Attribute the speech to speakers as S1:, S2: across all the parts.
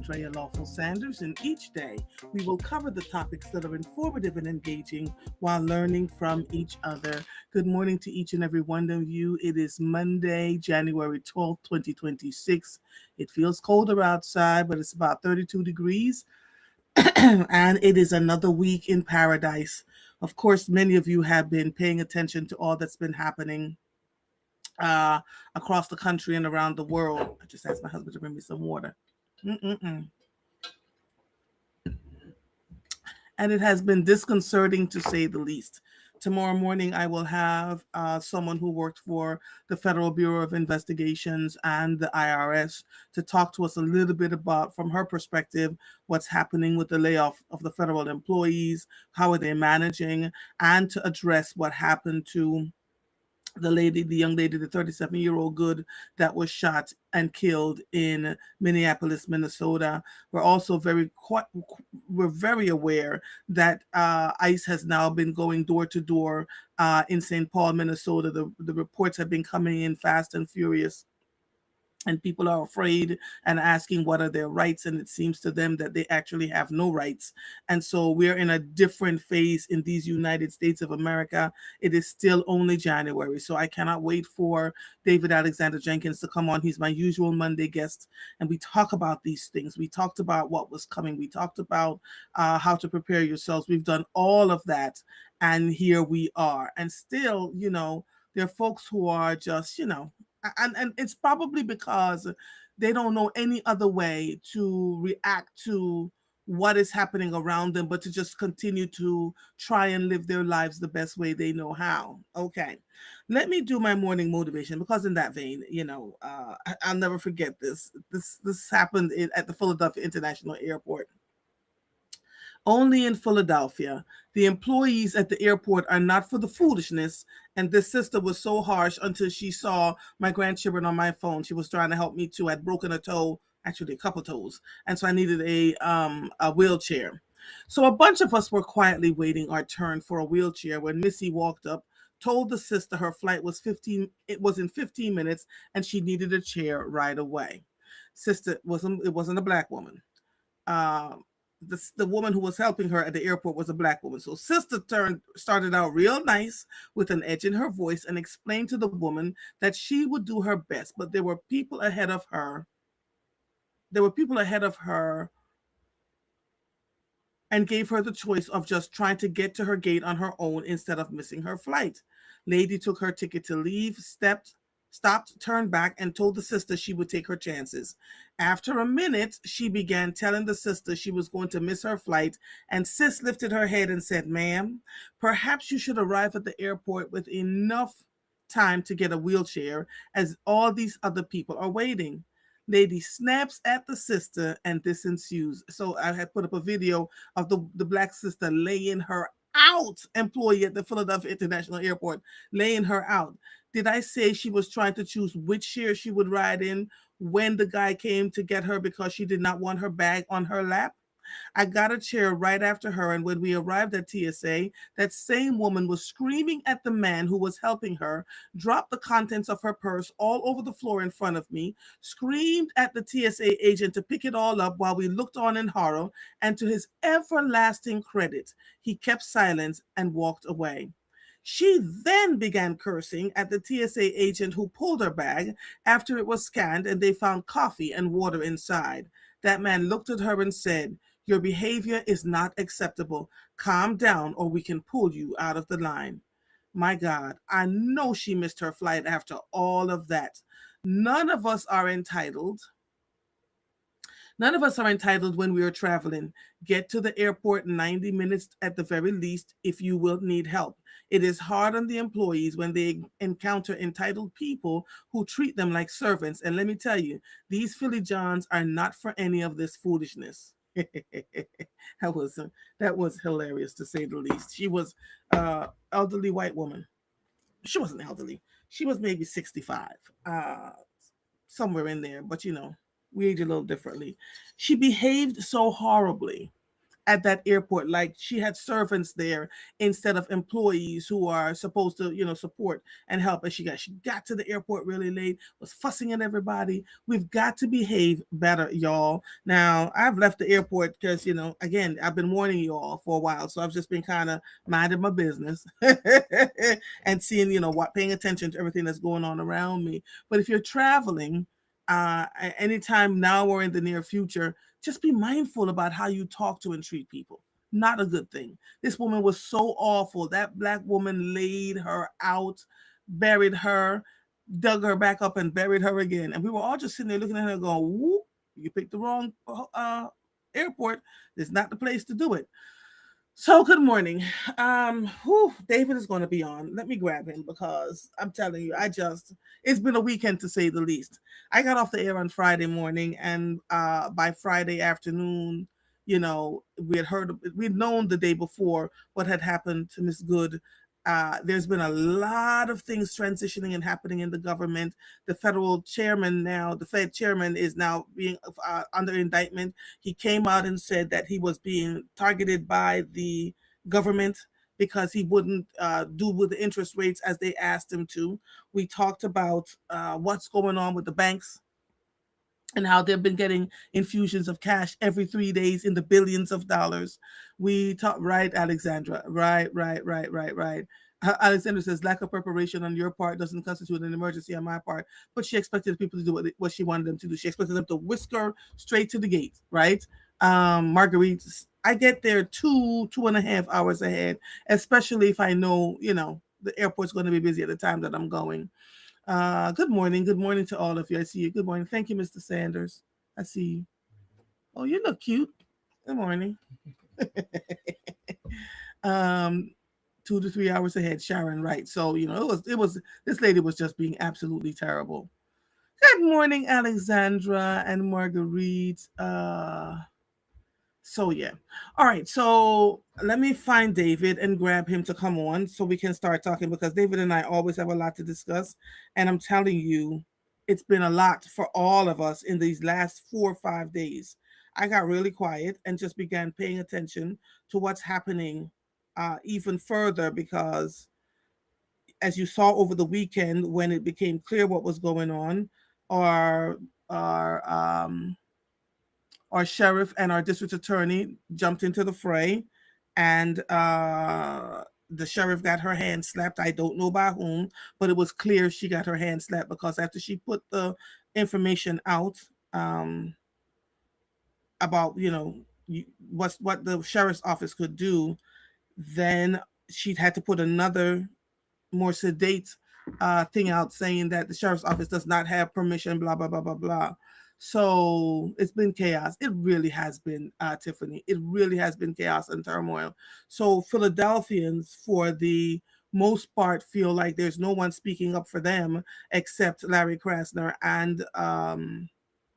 S1: Andrea Lawful Sanders, and each day we will cover the topics that are informative and engaging while learning from each other. Good morning to each and every one of you. It is Monday, January 12th, 2026. It feels colder outside, but it's about 32 degrees, and it is another week in paradise. Of course, many of you have been paying attention to all that's been happening uh, across the country and around the world. I just asked my husband to bring me some water. Mm-mm-mm. And it has been disconcerting to say the least. Tomorrow morning, I will have someone who worked for the Federal Bureau of Investigations and the IRS to talk to us a little bit about, from her perspective, what's happening with the layoff of the federal employees, how are they managing, and to address what happened to the young lady, the 37-year-old good that was shot and killed in Minneapolis, Minnesota. We're also we're very aware that ICE has now been going door to door in St. Paul, Minnesota. The reports have been coming in fast and furious, and people are afraid and asking what are their rights, and it seems to them that they actually have no rights. And so we're in a different phase in these United States of America. It is still only January, so I cannot wait for David Alexander Jenkins to come on. He's my usual Monday guest, and we talk about these things. We talked about what was coming. We talked about how to prepare yourselves. We've done all of that, and here we are. And still, there are folks who are just, and it's probably because they don't know any other way to react to what is happening around them but to just continue to try and live their lives the best way they know how. Okay, let me do my morning motivation, because in that vein, I'll never forget this happened at the Philadelphia International Airport. Only in Philadelphia, the employees at the airport are not for the foolishness. And this sister was so harsh until she saw my grandchildren on my phone. She was trying to help me too. I'd broken a toe, actually a couple toes, and so I needed a wheelchair. So a bunch of us were quietly waiting our turn for a wheelchair when Missy walked up, told the sister her flight was 15. It was in 15 minutes, and she needed a chair right away. Sister wasn't It wasn't a black woman. Um, the woman who was helping her at the airport was a black woman. So sister started out real nice with an edge in her voice and explained to the woman that she would do her best, but there were people ahead of her. There were people ahead of her, and gave her the choice of just trying to get to her gate on her own instead of missing her flight. Lady took her ticket to leave, stopped, turned back, and told the sister she would take her chances. After a minute, she began telling the sister she was going to miss her flight, and sis lifted her head and said, "Ma'am, perhaps you should arrive at the airport with enough time to get a wheelchair, as all these other people are waiting." Lady snaps at the sister, and this ensues. So I had put up a video of the black sister laying her out, employee at the Philadelphia International Airport, laying her out. Did I say she was trying to choose which chair she would ride in when the guy came to get her because she did not want her bag on her lap? I got a chair right after her, and when we arrived at TSA, that same woman was screaming at the man who was helping her, dropped the contents of her purse all over the floor in front of me, screamed at the TSA agent to pick it all up while we looked on in horror, and to his everlasting credit, he kept silence and walked away. She then began cursing at the TSA agent who pulled her bag after it was scanned and they found coffee and water inside. That man looked at her and said, "Your behavior is not acceptable. Calm down or we can pull you out of the line." My God, I know she missed her flight after all of that. None of us are entitled None of us are entitled when we are traveling. Get to the airport 90 minutes at the very least if you will need help. It is hard on the employees when they encounter entitled people who treat them like servants. And let me tell you, these Philly Johns are not for any of this foolishness. that was that was hilarious to say the least. She was elderly white woman. She wasn't elderly. She was maybe 65. Somewhere in there, but we age a little differently. She behaved so horribly. at that airport. Like she had servants there instead of employees who are supposed to, support and help. And she got to the airport really late, was fussing at everybody. We've got to behave better, y'all. Now I've left the airport because, again, I've been warning you all for a while. So I've just been kind of minding my business and seeing, paying attention to everything that's going on around me. But if you're traveling, anytime now or in the near future, just be mindful about how you talk to and treat people. Not a good thing. This woman was so awful. That black woman laid her out, buried her, dug her back up, and buried her again. And we were all just sitting there looking at her going, whoop, you picked the wrong airport. It's not the place to do it. So good morning. David is going to be on. Let me grab him because I'm telling you, it's been a weekend to say the least. I got off the air on Friday morning, and by Friday afternoon, we'd known the day before what had happened to Miss Good. There's been a lot of things transitioning and happening in the government. The Fed chairman is now being under indictment. He came out and said that he was being targeted by the government because he wouldn't do with the interest rates as they asked him to. We talked about what's going on with the banks and how they've been getting infusions of cash every 3 days in the billions of dollars. We talk, right, Alexandra? Right. Alexandra says lack of preparation on your part doesn't constitute an emergency on my part, but she expected people to do what she wanted them to do. She expected them to whisk her straight to the gate, right? Marguerite, I get there 2.5 hours ahead, especially if I know, the airport's going to be busy at the time that I'm going. Good morning. Good morning to all of you. I see you. Good morning. Thank you, Mr. Sanders. I see you. Oh, you look cute. Good morning. um, 2 to 3 hours ahead, Sharon. Right. So it was this lady was just being absolutely terrible. Good morning, Alexandra and Marguerite. So yeah. All right. So let me find David and grab him to come on so we can start talking because David and I always have a lot to discuss. And I'm telling you, it's been a lot for all of us in these last 4 or 5 days. I got really quiet and just began paying attention to what's happening even further because as you saw over the weekend when it became clear what was going on, our our um our sheriff and our district attorney jumped into the fray, and the sheriff got her hand slapped. I don't know by whom, but it was clear she got her hand slapped because after she put the information out um, about what the sheriff's office could do, then she had to put another more sedate thing out saying that the sheriff's office does not have permission, blah, blah, blah, blah, blah. So it's been chaos. It really has been, Tiffany. It really has been chaos and turmoil. So Philadelphians, for the most part, feel like there's no one speaking up for them except Larry Krasner and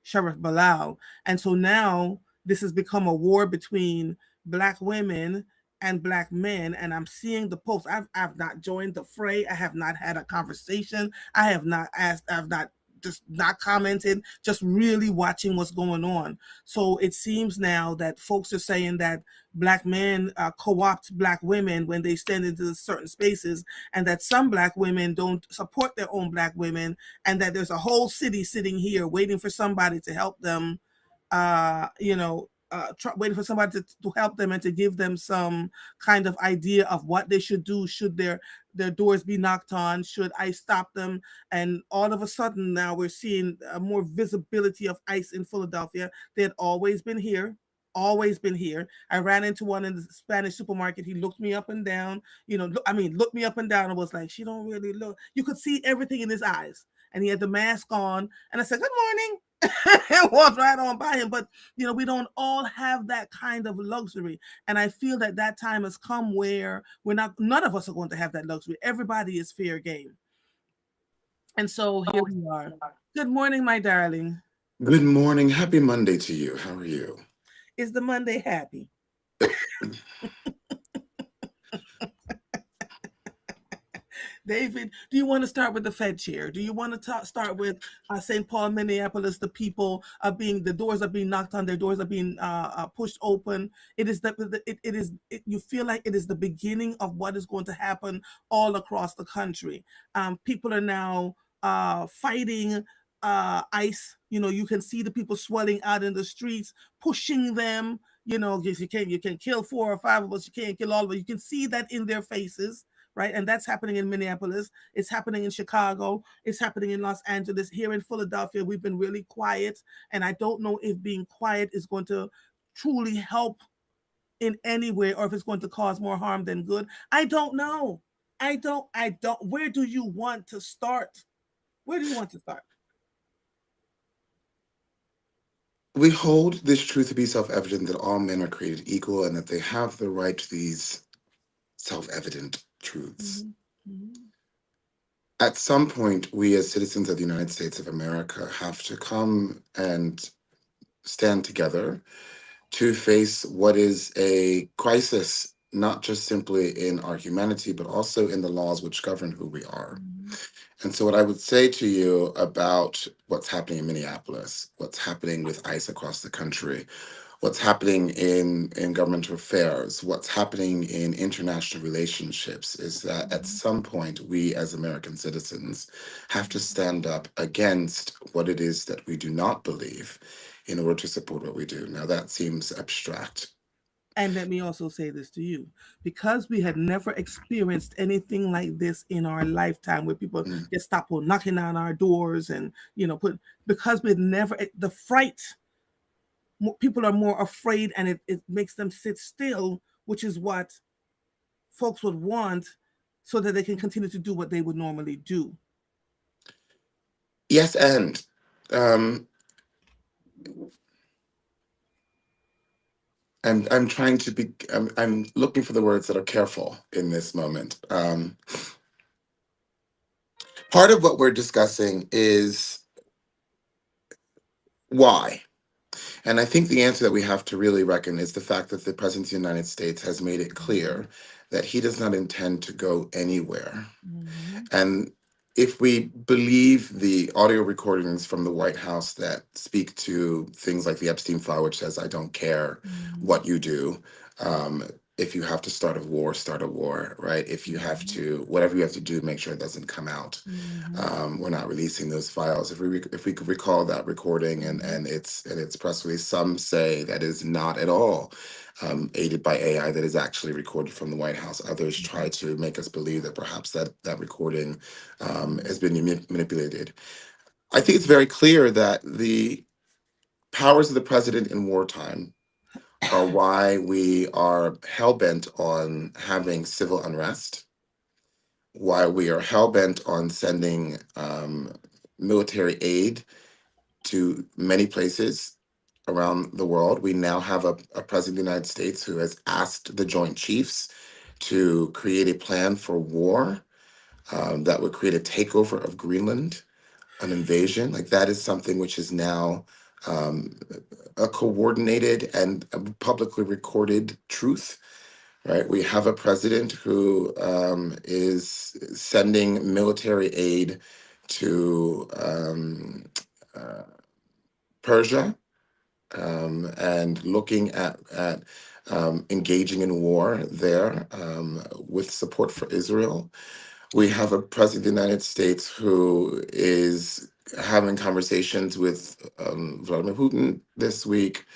S1: Sheriff Bilal. And so now this has become a war between black women and black men, and I'm seeing the posts. I've not joined the fray. I have not had a conversation. I have not asked. I've not just not commented. Just really watching what's going on. So it seems now that folks are saying that black men co-opt black women when they stand into certain spaces, and that some black women don't support their own black women, and that there's a whole city sitting here waiting for somebody to help them. Waiting for somebody to help them and to give them some kind of idea of what they should do. Should their doors be knocked on? Should ICE stop them? And all of a sudden now we're seeing more visibility of ICE in Philadelphia. They had always been here. Always been here. I ran into one in the Spanish supermarket. He looked me up and down. Looked me up and down and was like, "She don't really look." You could see everything in his eyes, and he had the mask on. And I said, "Good morning." And walked right on by him. But we don't all have that kind of luxury, and I feel that time has come where none of us are going to have that luxury. Everybody is fair game, and so here we are. Good morning, my darling.
S2: Good morning. Happy Monday to you. How are you?
S1: Is the Monday happy? David, do you want to start with the Fed chair? Do you want to start with St. Paul, Minneapolis? The people are being, the doors are being knocked on, their doors are being pushed open. It is you feel like it is the beginning of what is going to happen all across the country. People are now fighting ICE. You know, you can see the people swelling out in the streets, pushing them. You know, if you can kill 4 or 5 of us, you can't kill all of us. You can see that in their faces, right? And that's happening in Minneapolis. It's happening in Chicago. It's happening in Los Angeles. Here in Philadelphia, we've been really quiet. And I don't know if being quiet is going to truly help in any way or if it's going to cause more harm than good. I don't know. I don't. Where do you want to start? Where do you want to start?
S2: We hold this truth to be self evident that all men are created equal and that they have the right to these self evident truths.
S1: Mm-hmm. Mm-hmm.
S2: At some point, we as citizens of the United States of America have to come and stand together to face what is a crisis, not just simply in our humanity, but also in the laws which govern who we are.
S1: Mm-hmm.
S2: And so, what I would say to you about what's happening in Minneapolis, what's happening with ICE across the country, what's happening in governmental affairs, what's happening in international relationships is that at
S1: Mm-hmm.
S2: some point, we as American citizens have to
S1: Mm-hmm.
S2: stand up against what it is that we do not believe in order to support what we do. Now, that seems abstract.
S1: And let me also say this to you, because we had never experienced anything like this in our lifetime, where people
S2: Mm.
S1: just stop knocking on our doors and put, because we've never, the fright, people are more afraid, and it makes them sit still, which is what folks would want, so that they can continue to do what they would normally do.
S2: Yes, and um, I'm trying to be. I'm looking for the words that are careful in this moment. Part of what we're discussing is why. And I think the answer that we have to really reckon is the fact that the President of the United States has made it
S1: Mm-hmm.
S2: clear that he does not intend to go anywhere.
S1: Mm-hmm.
S2: And if we believe the audio recordings from the White House that speak to things like the Epstein file, which says, I don't care
S1: Mm-hmm.
S2: what you do. Um, if you have to start a war, right? If you have
S1: Mm-hmm.
S2: to, whatever you have to do, make sure it doesn't come out.
S1: Mm-hmm.
S2: We're not releasing those files. If we could recall that recording
S1: Mm-hmm.
S2: and its press release, some say that is not at all aided by AI. That is actually recorded from the White House. Others try to make us believe that perhaps that recording
S1: Mm-hmm.
S2: has been manipulated. I think it's very clear that the powers of the president in wartime are why we are hell bent on having civil unrest, why we are hell bent on sending military aid to many places around the world. We now have a president of the United States who has asked the Joint Chiefs to create a plan for war that would create a takeover of Greenland, an invasion. Like that is something which is now um, a coordinated and a publicly recorded truth. Right, we have a president who is sending military aid to uh, Persia and looking at engaging in war there with support for Israel. We have a president of the United States who is having conversations with Vladimir Putin this week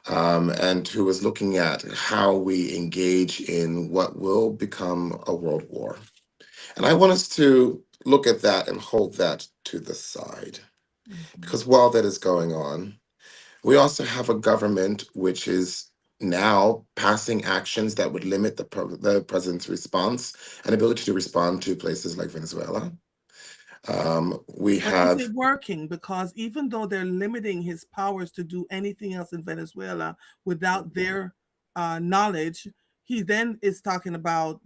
S2: and who is looking at how we engage in what will become a world war. And I want us to look at that and hold that to the side.
S1: Mm-hmm.
S2: Because while that is going on, we also have a government which is now passing actions that would limit the president's response and ability to respond to places like Venezuela. We
S1: But is
S2: have
S1: it working? Because even though they're limiting his powers to do anything else in Venezuela without their knowledge, he then is talking about,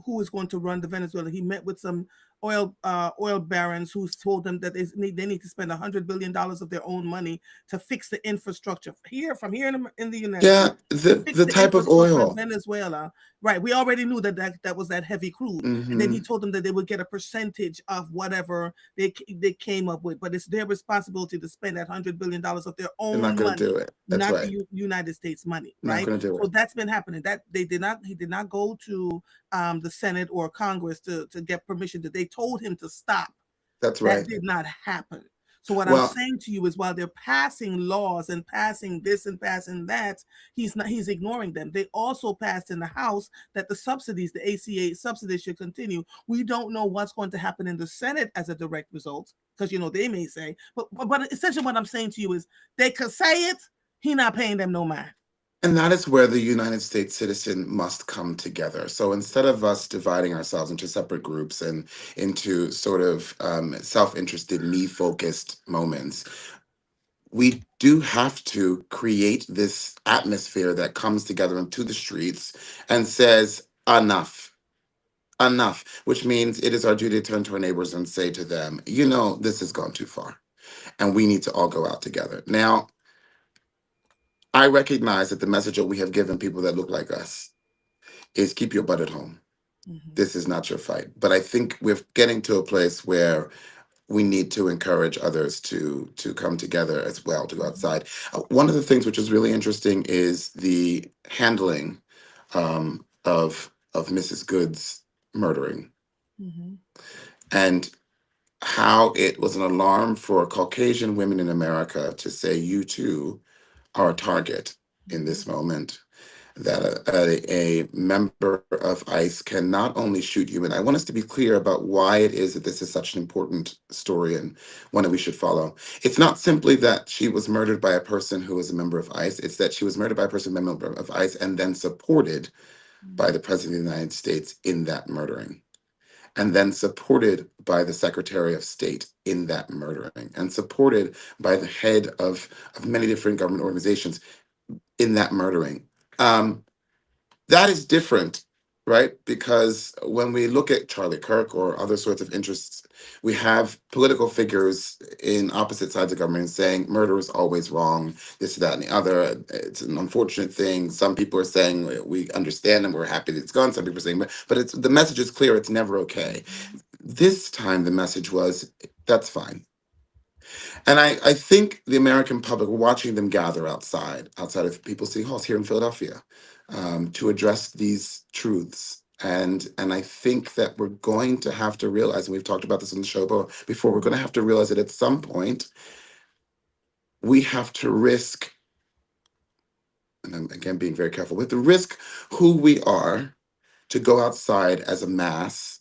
S1: who is going to run the Venezuela. He met with some oil barons who told them that they need to spend $100 billion of their own money to fix the infrastructure here from here in the United
S2: Yeah,
S1: States, to fix
S2: the
S1: the
S2: type of
S1: infrastructure in
S2: oil.
S1: Venezuela. Right, we already knew that was that heavy crude, and then he
S2: Hmm.
S1: told them that they would get a percentage of whatever they came up with, but it's their responsibility to spend that $100 billion of their
S2: They're not
S1: own
S2: going to do
S1: money,
S2: it. That's
S1: not the
S2: right.
S1: United States money,
S2: Not
S1: right?
S2: going to do
S1: So
S2: it.
S1: that's been happening. That they did not he did not go to the Senate or Congress to get permission. That they told him to stop.
S2: That's
S1: That
S2: right.
S1: did not happen. So what I'm
S2: Well,
S1: saying to you is, while they're passing laws and passing this and passing that, he's ignoring them. They also passed in the House that the subsidies, the ACA subsidies, should continue. We don't know what's going to happen in the Senate as a direct result, because they may say, but essentially what I'm saying to you is, they could say it, he not paying them no mind.
S2: and that is where the United States citizen must come together. So instead of us dividing ourselves into separate groups and into sort of self interested, me focused moments, we do have to create this atmosphere that comes together into the streets and says, enough. Enough, which means it is our duty to turn to our neighbors and say to them, this has gone too far, and we need to all go out together. Now, I recognize that the message that we have given people that look like us is keep your butt at home.
S1: Mhm,
S2: This is not your fight. But I think we're getting to a place where we need to encourage others to come together as well, to go
S1: mhm,
S2: outside. One of the things which is really interesting is the handling of Mrs. Good's murdering,
S1: mhm,
S2: and how it was an alarm for Caucasian women in America to say, you too are a target in
S1: mhm,
S2: this moment, that a member of ICE can not only shoot you. And I want us to be clear about why it is that this is such an important story and one that we should follow. It's not simply that she was murdered by a person who was a member of ICE, it's that she was murdered by a person, a member of ICE, and then supported by
S1: mhm,
S2: the President of the United States in that murdering. And then supported by the Secretary of State in that murdering, and supported by the head of many different government organizations in that murdering. Um, that is different, right? Because when we look at Charlie Kirk or other sorts of interests, we have political figures in opposite sides of government saying murder is always wrong, this, that, and the other. It's an unfortunate thing. Some people are saying we understand and we're happy that it's gone. Some people are saying, but it's the message is clear. It's never okay. This time, the message was that's fine. And I think the American public, we're watching them gather outside of People's City Halls here in Philadelphia, to address these truths. And I think that we're going to have to realize, and we've talked about this on the show before, we're going to have to realize that at some point we have to risk, and I'm again being very careful, we have to risk who we are to go outside as a mass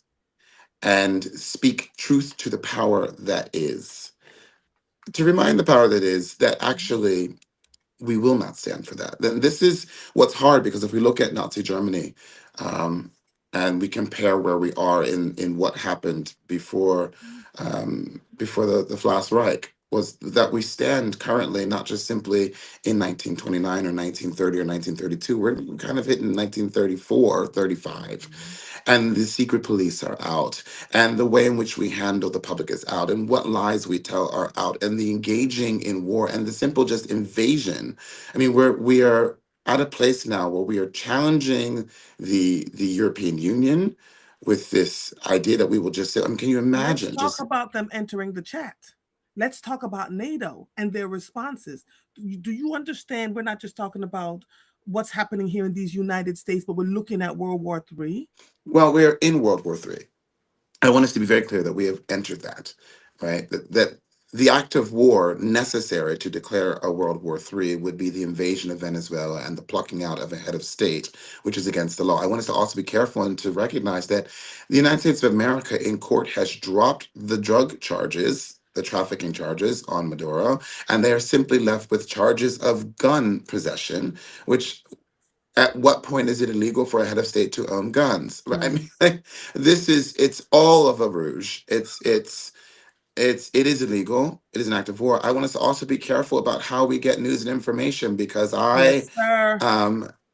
S2: and speak truth to the power that is. To remind the power that is that actually we will not stand for that. Then this is what's hard, because if we look at Nazi Germany, um, and we compare where we are in what happened before the Last Reich, was that we stand currently not just simply in 1929 or 1930 or 1932. We're kind of hitting 1934, 35, and the secret police are out, and the way in which we handle the public is out, and what lies we tell are out, and the engaging in war and the simple just invasion. I mean, we are at a place now where we are challenging the European Union with this idea that we will just say, I mean, can you
S1: Let's
S2: imagine
S1: talk
S2: just
S1: about them entering the chat. Let's talk about NATO and their responses. Do you understand? We're not just talking about what's happening here in these United States, but we're looking at World War III.
S2: well, we're in World War III. I want us to be very clear that we have entered that, right? That the act of war necessary to declare a World War III would be the invasion of Venezuela and the plucking out of a head of state, which is against the law. I want us to also be careful and to recognize that the United States of America in court has dropped the drug charges, the trafficking charges on Maduro, and they are simply left with charges of gun possession, which at what point is it illegal for a head of state to own guns? Right? I mean,
S1: Mm.
S2: like, it's all of a rouge. It is illegal. It is an act of war. I want us to also be careful about how we get news and information, because
S1: Yes, sir.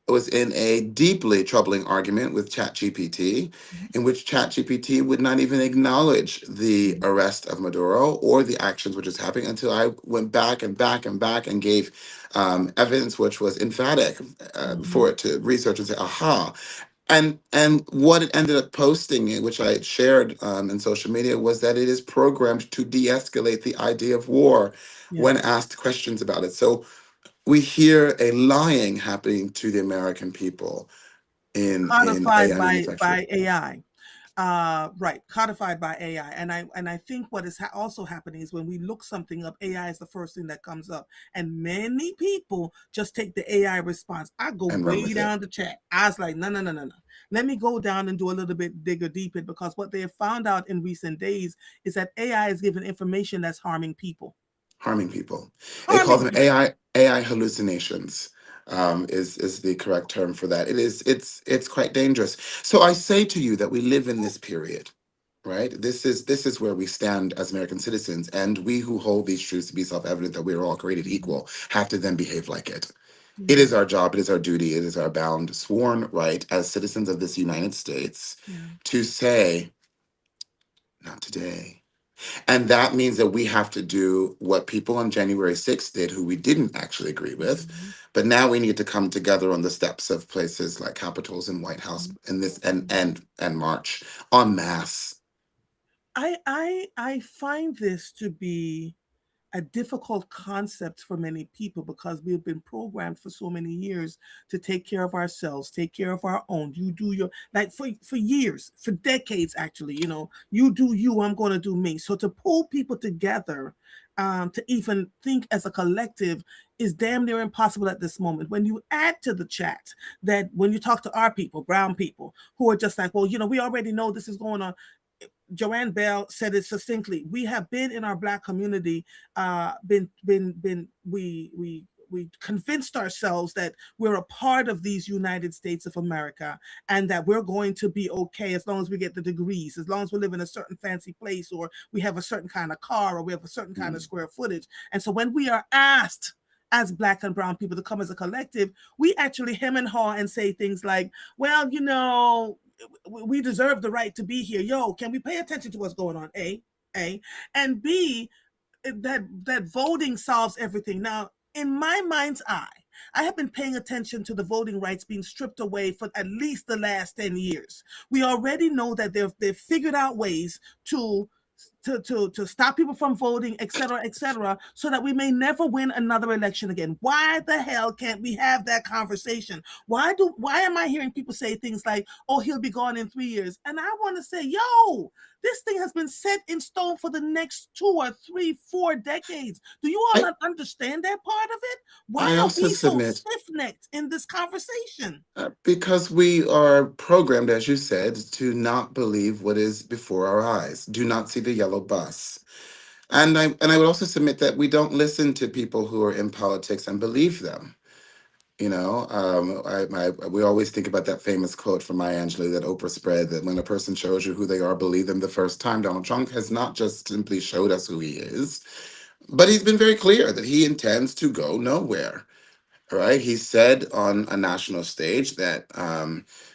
S2: was in a deeply troubling argument with ChatGPT, in which ChatGPT would not even acknowledge the arrest of Maduro or the actions which is happening until I went back and back and back and gave evidence which was emphatic for
S1: Mhm.
S2: it to research and say, aha. And what it ended up posting, which I had shared in social media, was that it is programmed to de-escalate the idea of war when
S1: Yes.
S2: asked questions about it. So we hear a lying happening to the American people in
S1: Codified
S2: AI
S1: by
S2: manufacturing.
S1: AI. Right, codified by AI. And I think what is also happening is when we look something up, AI is the first thing that comes up, and many people just take the AI response. I go
S2: And run
S1: way
S2: with it.
S1: down the chat. I was like, no, no, no, no, no. Let me go down and do a little bit digger deep it, because what they have found out in recent days is that AI is giving information that's harming people.
S2: Harming people. They call
S1: Harming
S2: them
S1: people.
S2: AI hallucinations. Is the correct term for that. It's quite dangerous. So I say to you that we live in this period, right? This is where we stand as American citizens, and we who hold these truths to be self-evident that we are all created
S1: Mhm.
S2: equal have to then behave like it. It
S1: Yeah,
S2: is our job, it is our duty, it is our bound, sworn right as citizens of this United States
S1: yeah.
S2: to say, not today. And that means that we have to do what people on January 6th did, who we didn't actually agree with.
S1: Mhm.
S2: But now we need to come together on the steps of places like Capitals and White House
S1: Mhm.
S2: and this
S1: Mhm.
S2: and march en masse.
S1: I find this to be a difficult concept for many people, because we've been programmed for so many years to take care of ourselves, take care of our own. You do your, like, for years, for decades actually, you do you, I'm going to do me. So to pull people together, to even think as a collective, is damn near impossible at this moment. When you add to the chat that when you talk to our people, brown people, who are just like, well, we already know this is going on. Joanne Bell said it succinctly. We have been in our Black community, been we convinced ourselves that we're a part of these United States of America, and that we're going to be okay as long as we get the degrees, as long as we live in a certain fancy place, or we have a certain kind of car, or we have a certain kind of
S2: Mm.
S1: square footage. And so when we are asked as Black and brown people to come as a collective, we actually hem and haw and say things like, well, we deserve the right to be here. Yo, can we pay attention to what's going on? A, and B, that voting solves everything. Now, in my mind's eye, I have been paying attention to the voting rights being stripped away for at least the last 10 years. We already know that they've figured out ways to stop people from voting, et cetera, so that we may never win another election again. Why the hell can't we have that conversation? Why am I hearing people say things like, oh, he'll be gone in 3 years? And I want to say, yo, this thing has been set in stone for the next 2 or 3, 4 decades. Do you all
S2: I
S1: not understand that part of it? Why
S2: I
S1: are
S2: also
S1: we so
S2: submit
S1: stiff-necked in this conversation?
S2: because we are programmed, as you said, to not believe what is before our eyes. Do not see the yellow bus. And I would also submit that we don't listen to people who are in politics and believe them. We always think about that famous quote from Maya Angelou that Oprah spread, that when a person shows you who they are, believe them the first time. Donald Trump has not just simply showed us who he is, but he's been very clear that he intends to go nowhere. Right? He said on a national stage that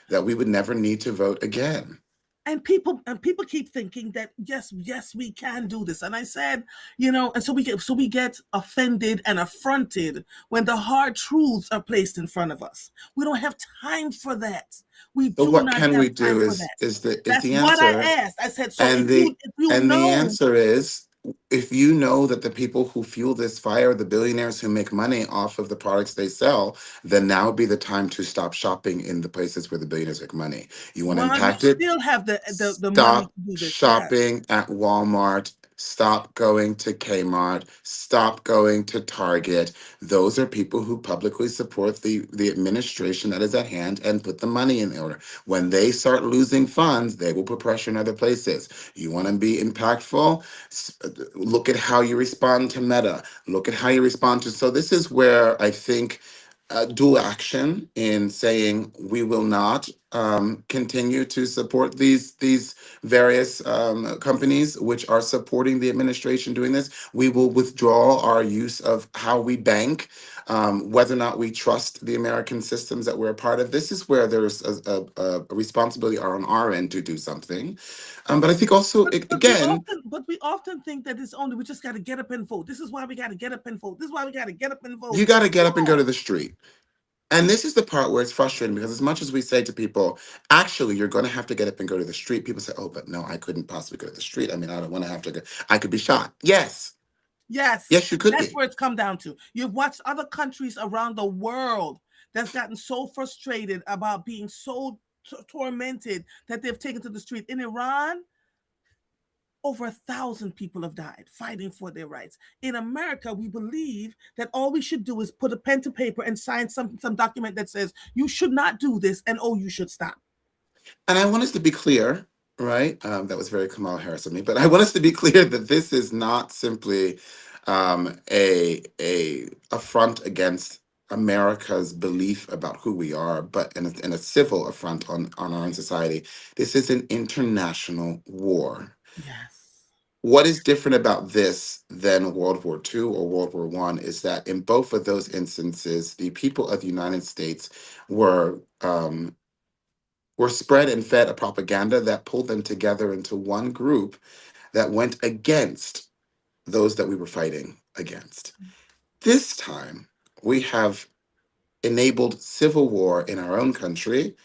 S2: we would never need to vote again.
S1: And people keep thinking that yes, we can do this. And I said, and so we get offended and affronted when the hard truths are placed in front of us. We don't have time for that. We
S2: So
S1: do
S2: what
S1: not
S2: can
S1: have
S2: we
S1: time
S2: do
S1: for that.
S2: is
S1: That's
S2: the
S1: what I
S2: answer.
S1: asked. I said, so if
S2: And
S1: you
S2: the
S1: if you
S2: and the
S1: know
S2: answer is, if you know that the people who fuel this fire, the billionaires who make money off of the products they sell, then now would be the time to stop shopping in the places where the billionaires make money. You want to
S1: well, you
S2: impact it?
S1: still have the money
S2: Stop
S1: to do this. Yes.
S2: shopping at Walmart. Stop going to Kmart. Stop going to Target. Those are people who publicly support the administration that is at hand and put the money in order. When they start losing funds, they will put pressure in other places. You want to be impactful? Look at how you respond to Meta. Look at how you respond to. So this is where I think dual action in saying we will not continue to support these various companies which are supporting the administration doing this. We will withdraw our use of how we bank. whether or not we trust the American systems that we're a part of. This is where there's a responsibility on our end to do something. But I think also, again,
S1: But we often think that it's only we just got to get up and vote. This is why we got to get up and vote. This is why we got to get up and vote.
S2: you got to get up and go to
S1: No.
S2: the street. And this is the part where it's frustrating because as much as we say to people, actually, you're going to have to get up and go to the street, people say, oh, but no, I couldn't possibly go to the street. I mean, I don't want to have to go. I could be shot. Yes.
S1: Yes,
S2: Yes, you could
S1: that's
S2: be.
S1: where it's come down to. You've watched other countries around the world that's gotten so frustrated about being so tormented that they've taken to the street. In Iran, over 1,000 people have died fighting for their rights. In America, we believe that all we should do is put a pen to paper and sign some document that says you should not do this and oh, you should stop.
S2: And I want us to be clear, right? That was very Kamala Harris of me, but I want us to be clear that this is not simply a affront against America's belief about who we are, but in a civil affront on our own society. This is an international war.
S1: Yes.
S2: What is different about this than World War II or World War One is that in both of those instances, the people of the United States were were spread and fed a propaganda that pulled them together into one group that went against those that we were fighting against. This time, we have enabled civil war in our own country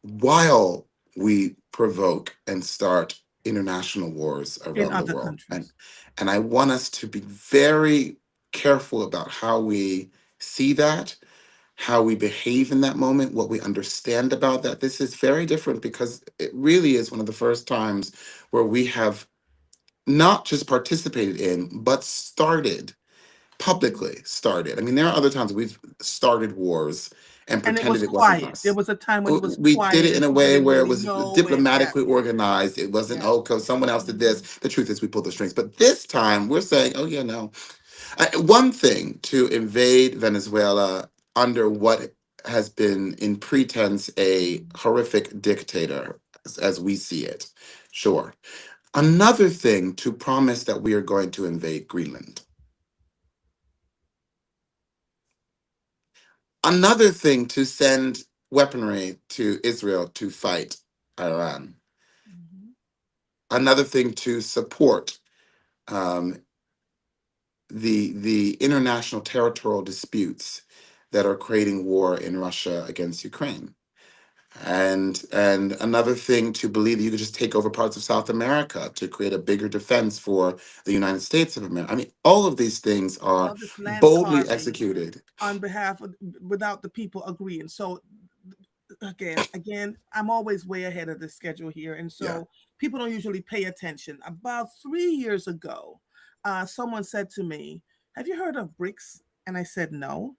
S2: while we provoke and start international wars
S1: In
S2: around the
S1: other
S2: world.
S1: countries.
S2: And I want us to be very careful about how we see that, how we behave in that moment, what we understand about that. This is very different because it really is one of the first times where we have not just participated in, but started publicly started. I mean, there are other times we've started wars and
S1: And it
S2: pretended
S1: was
S2: it wasn't
S1: quiet. There
S2: us.
S1: was a time when it was
S2: We did
S1: quiet
S2: it in
S1: and
S2: a
S1: people
S2: way
S1: didn't
S2: where it
S1: really
S2: was
S1: know it. Yeah,
S2: diplomatically organized. It wasn't,
S1: yeah.
S2: oh, because someone else did
S1: Mhm.
S2: this. The truth is, we pulled the strings. But this time, we're saying, oh, yeah, no. One thing to invade Venezuela under what has been in pretense a horrific dictator, as we see it, sure. Another thing to promise that we are going to invade Greenland. Another thing to send weaponry to Israel to fight Iran.
S1: Mhm.
S2: Another thing to support um, the international territorial disputes that are creating war in Russia against Ukraine. And another thing to believe that you could just take over parts of South America to create a bigger defense for the United States of America. I mean, all of these things are
S1: All this land
S2: boldly
S1: carving
S2: executed.
S1: on behalf of without the people agreeing. So again, I'm always way ahead of the schedule here, and
S2: Yeah.
S1: so people don't usually pay attention. About 3 years ago, someone said to me, "Have you heard of BRICS?" And I said, "No."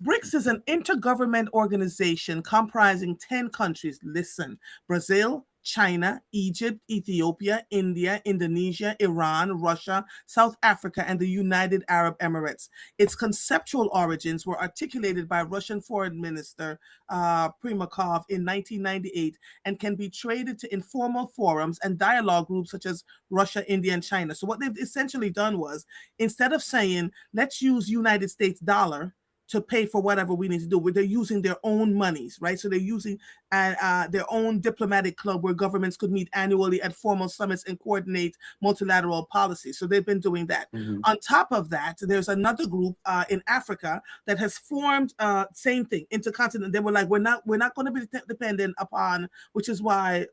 S1: BRICS is an intergovernment organization comprising 10 countries. Listen: Brazil, China, Egypt, Ethiopia, India, Indonesia, Iran, Russia, South Africa, and the United Arab Emirates. Its conceptual origins were articulated by Russian Foreign Minister Primakov in 1998 and can be traded to informal forums and dialogue groups such as Russia, India, and China. So, what they've essentially done was instead of saying, let's use United States dollar to pay for whatever we need to do. Where they're using their own monies, right? So they're using their own diplomatic club where governments could meet annually at formal summits and coordinate multilateral policy. So they've been doing that.
S2: Mhm.
S1: On top of that, there's another group in Africa that has formed same thing, intercontinental. They were like, we're not going to be dependent upon, which is why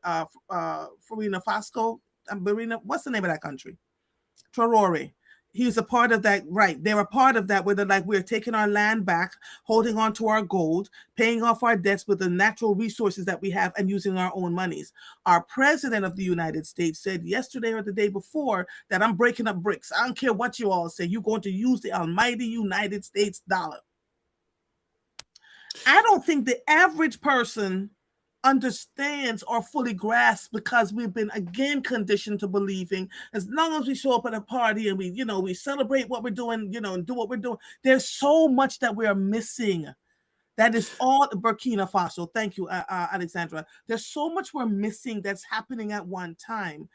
S1: Farina Fasco, Marina, what's the name of that country? Traore. He's a part of that, right? They're a part of that where they're like, we're taking our land back, holding on to our gold, paying off our debts with the natural resources that we have, and using our own monies. Our president of the United States said yesterday or the day before that I'm breaking up BRICS. I don't care what you all say. You're going to use the almighty United States dollar. I don't think the average person understands or fully grasps because we've been again conditioned to believing as long as we show up at a party and we celebrate what we're doing, and do what we're doing. There's so much that we are missing. That is all Burkina Faso. Thank you, Alexandra. There's so much we're missing that's happening at one time.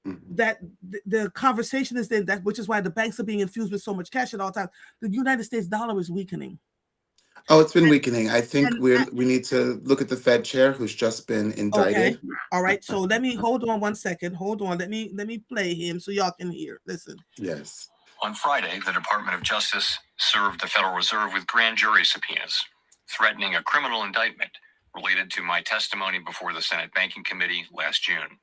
S2: Mhm.
S1: that the conversation is then that, which is why the banks are being infused with so much cash at all times. The United States dollar is weakening.
S2: Oh, it's been weakening. I think
S1: And
S2: we need to look at the Fed chair who's just been
S1: okay,
S2: indicted.
S1: all right. So let me hold on one second. Hold on. Let me play him so y'all can hear. Listen.
S2: Yes.
S3: On Friday, the Department of Justice served the Federal Reserve with grand jury subpoenas, threatening a criminal indictment related to my testimony before the Senate Banking Committee last June.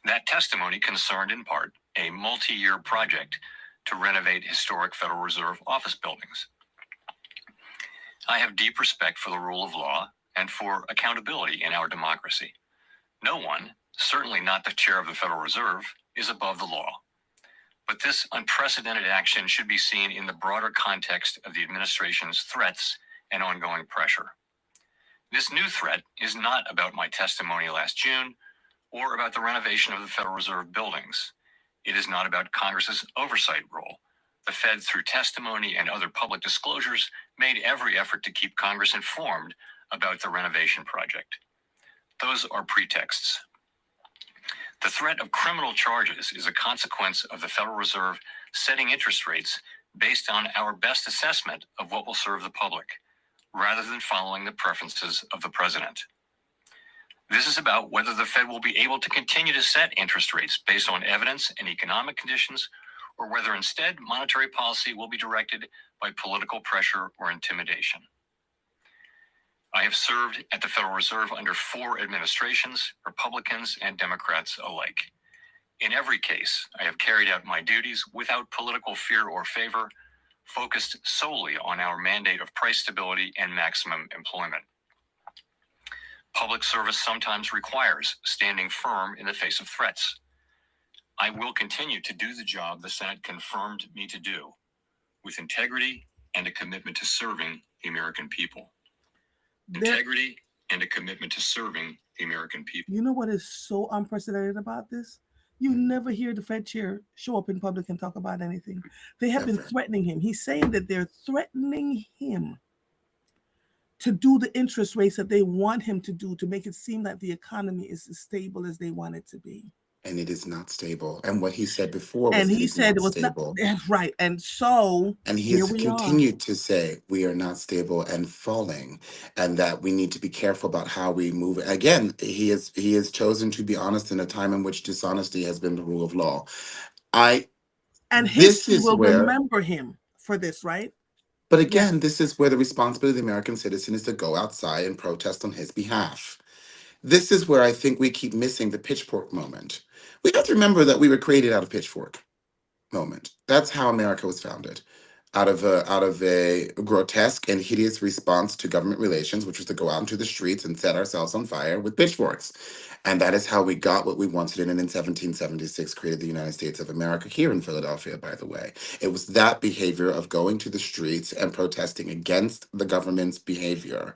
S3: That testimony concerned, in part, a multi-year project to renovate historic Federal Reserve office buildings. I have deep respect for the rule of law and for accountability in our democracy. No one, certainly not the chair of the Federal Reserve, is above the law. But this unprecedented action should be seen in the broader context of the administration's threats and ongoing pressure. This new threat is not about my testimony last June or about the renovation of the Federal Reserve buildings. It is not about Congress's oversight role. The Fed, through testimony and other public disclosures, made every effort to keep Congress informed about the renovation project. Those are pretexts. The threat of criminal charges is a consequence of the Federal Reserve setting interest rates based on our best assessment of what will serve the public, rather than following the preferences of the president. This is about whether the Fed will be able to continue to set interest rates based on evidence and economic conditions, or whether instead monetary policy will be directed by political pressure or intimidation. I have served at the Federal Reserve under 4 administrations, Republicans and Democrats alike. In every case, I have carried out my duties without political fear or favor, focused solely on our mandate of price stability and maximum employment. Public service sometimes requires standing firm in the face of threats. I will continue to do the job the Senate confirmed me to do, with integrity and a commitment to serving the American people.
S1: There,
S3: Integrity and a commitment to serving the American people.
S1: you know what is so unprecedented about this? You never hear the Fed chair show up in public and talk about anything. They have been
S2: Ever.
S1: threatening him. He's saying that they're threatening him to do the interest rates that they want him to do to make it seem like the economy is as stable as they want it to be.
S2: And it is not stable. And what he said before
S1: And
S2: was it
S1: he
S2: is
S1: said
S2: not
S1: it was not
S2: stable.
S1: right. And so
S2: And he
S1: here
S2: has
S1: we are.
S2: continued to say we are not stable and falling, and that we need to be careful about how we move. Again, he has chosen to be honest in a time in which dishonesty has been the rule of law. I
S1: And
S2: this
S1: history
S2: is
S1: will
S2: where
S1: remember him for this, right?
S2: But
S1: Yes.
S2: again, this is where the responsibility of the American citizen is to go outside and protest on his behalf. This is where I think we keep missing the pitchfork moment. We have to remember that we were created out of pitchfork moment. That's how America was founded, out of a grotesque and hideous response to government relations, which was to go out into the streets and set ourselves on fire with pitchforks. And that is how we got what we wanted and in 1776 created the United States of America here in Philadelphia, by the way. It was that behavior of going to the streets and protesting against the government's behavior.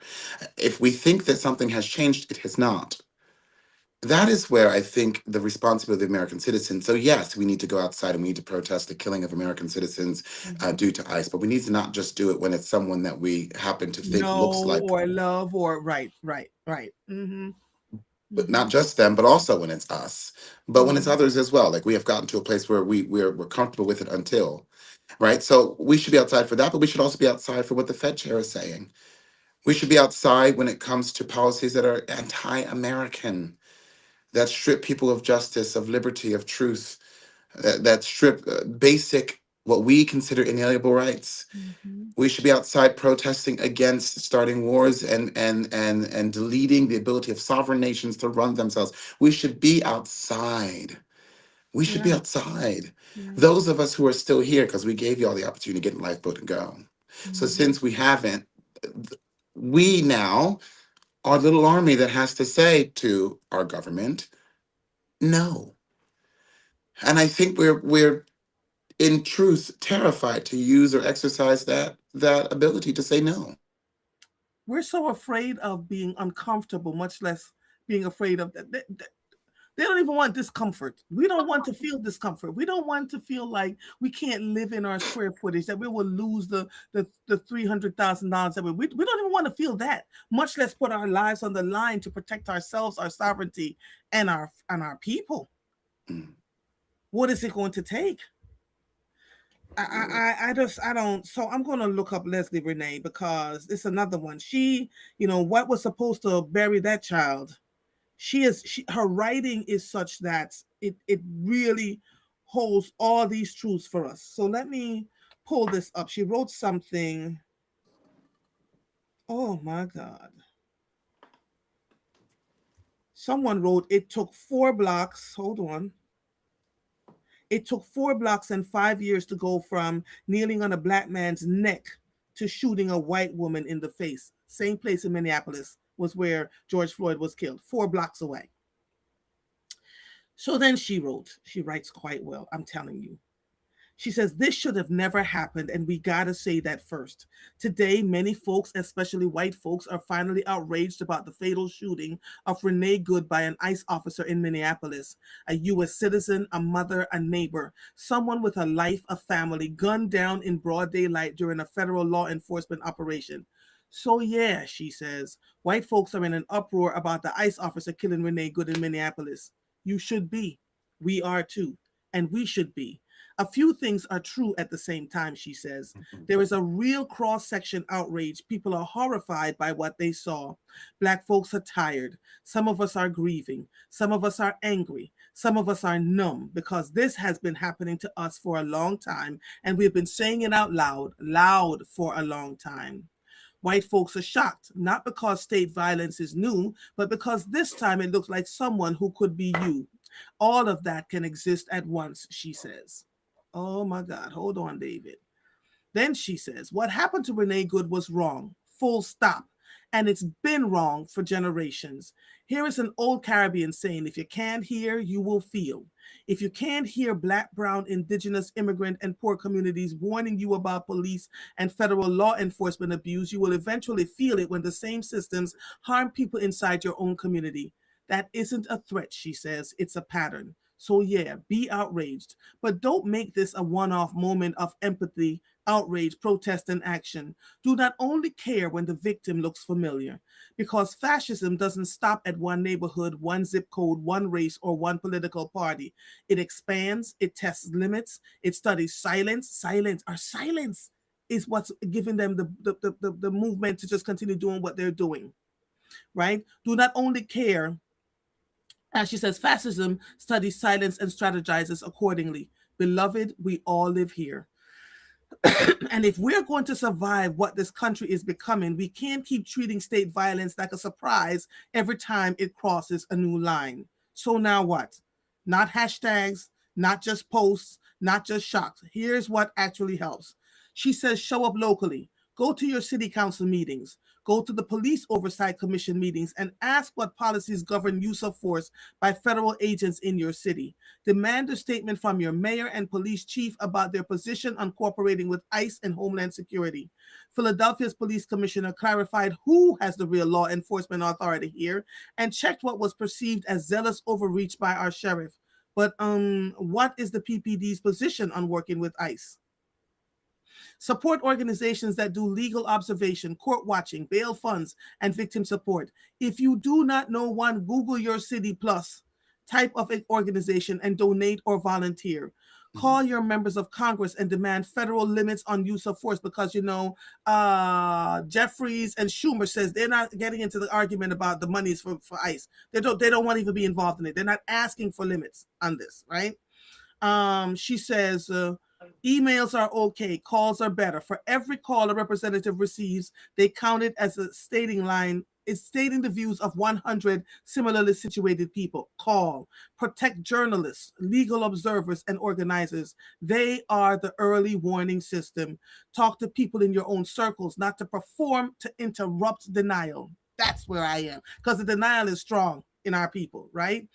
S2: If we think that something has changed, it has not. That is where I think the responsibility of the American citizen. So yes, we need to go outside and we need to protest the killing of American citizens
S1: Mhm.
S2: due to ICE, but we need to not just do it when it's someone that we happen to think looks
S1: No,
S2: like,
S1: or love, or right. Mm-hmm.
S2: but
S1: Mm-hmm.
S2: not just them, but also when it's us, but when it's
S1: Mm-hmm.
S2: others as well. Like we have gotten to a place where we're comfortable with it until, right? So we should be outside for that, but we should also be outside for what the Fed chair is saying. We should be outside when it comes to policies that are anti-American, that strip people of justice, of liberty, of truth, that strip basic, what we consider inalienable rights.
S1: Mm-hmm.
S2: We should be outside protesting against starting wars and deleting the ability of sovereign nations to run themselves. We should be outside. We should be
S1: Yeah.
S2: outside.
S1: Yeah.
S2: Those of us who are still here, because we gave you all the opportunity to get in the lifeboat and go. So
S1: Mm-hmm.
S2: since we haven't, we now are a little army that has to say to our government, no. And I think we're in truth terrified to use or exercise that ability to say no.
S1: We're so afraid of being uncomfortable, much less being afraid of that. They don't even want discomfort. We don't want to feel discomfort. We don't want to feel like we can't live in our square footage, that we will lose the $300,000 that we don't even want to feel that, much less put our lives on the line to protect ourselves, our sovereignty, and our people.
S2: Mm.
S1: What is it going to take? I don't. So I'm going to look up Leslie Renee because it's another one. She, what was supposed to bury that child? Her writing is such that it really holds all these truths for us. So let me pull this up. She wrote something. Oh my God. Someone wrote, it took 4 blocks. Hold on. It took 4 blocks and 5 years to go from kneeling on a black man's neck to shooting a white woman in the face. Same place in Minneapolis was where George Floyd was killed, 4 blocks away. So then she writes quite well, I'm telling you. She says, this should have never happened, and we gotta say that first. Today, many folks, especially white folks, are finally outraged about the fatal shooting of Renee Good by an ICE officer in Minneapolis, a U.S. citizen, a mother, a neighbor, someone with a life, a family, gunned down in broad daylight during a federal law enforcement operation. So yeah, she says, white folks are in an uproar about the ICE officer killing Renee Good in Minneapolis. You should be. We are too. And we should be. A few things are true at the same time, she says. There is a real cross section outrage. People are horrified by what they saw. Black folks are tired. Some of us are grieving. Some of us are angry. Some of us are numb because this has been happening to us for a long time, and we've been saying it out loud for a long time. White folks are shocked, not because state violence is new, but because this time it looks like someone who could be you. All of that can exist at once, she says. Oh my God, hold on, David. Then she says, what happened to Renee Good was wrong, full stop. And it's been wrong for generations. Here is an old Caribbean saying, if you can't hear, you will feel. If you can't hear Black, brown, indigenous, immigrant, and poor communities warning you about police and federal law enforcement abuse, you will eventually feel it when the same systems harm people inside your own community. That isn't a threat, she says. It's a pattern. So yeah, be outraged. But don't make this a one-off moment of empathy, outrage, protest, and action. Do not only care when the victim looks familiar, because fascism doesn't stop at one neighborhood, one zip code, one race, or one political party. It expands, it tests limits, it studies silence. Silence is what's giving them the movement to just continue doing what they're doing, right? Do not only care, as she says, fascism studies silence and strategizes accordingly. Beloved, we all live here. And if we're going to survive what this country is becoming, we can't keep treating state violence like a surprise every time it crosses a new line. So now what? Not hashtags, not just posts, not just shocks. Here's what actually helps. She says, show up locally. Go to your city council meetings. Go to the police oversight commission meetings and ask what policies govern use of force by federal agents in your city. Demand a statement from your mayor and police chief about their position on cooperating with ICE and Homeland Security. Philadelphia's police commissioner clarified who has the real law enforcement authority here and checked what was perceived as zealous overreach by our sheriff. But what is the PPD's position on working with ICE? Support organizations that do legal observation, court watching, bail funds, and victim support. If you do not know one, Google your city plus type of organization and donate or volunteer. Call your members of Congress and demand federal limits on use of force because, Jeffries and Schumer says they're not getting into the argument about the monies for ICE. They don't want to even be involved in it. They're not asking for limits on this, right? She says, emails are okay, calls are better. For every call a representative receives, they count it as a stating line. It's stating the views of 100 similarly situated people. Call. Protect journalists, legal observers, and organizers. They are the early warning system. Talk to people in your own circles, not to perform, to interrupt denial. That's where I am, because the denial is strong in our people, right?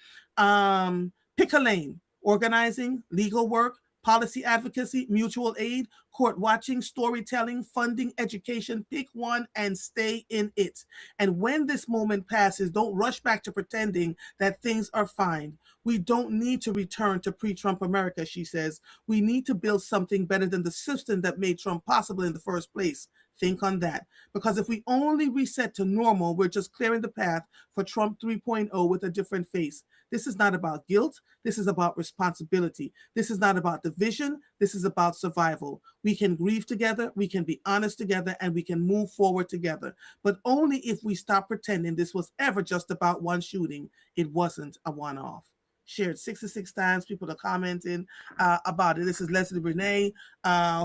S1: Pick a lane. Organizing, legal work, policy advocacy, mutual aid, court watching, storytelling, funding, education. Pick one and stay in it. And when this moment passes, don't rush back to pretending that things are fine. We don't need to return to pre-Trump America, she says. We need to build something better than the system that made Trump possible in the first place. Think on that. Because if we only reset to normal, we're just clearing the path for Trump 3.0 with a different face. This is not about guilt. This is about responsibility. This is not about division. This is about survival. We can grieve together, we can be honest together, and we can move forward together. But only if we stop pretending this was ever just about one shooting. It wasn't a one off. Shared 66 times. People are commenting about it. This is Leslie Renee,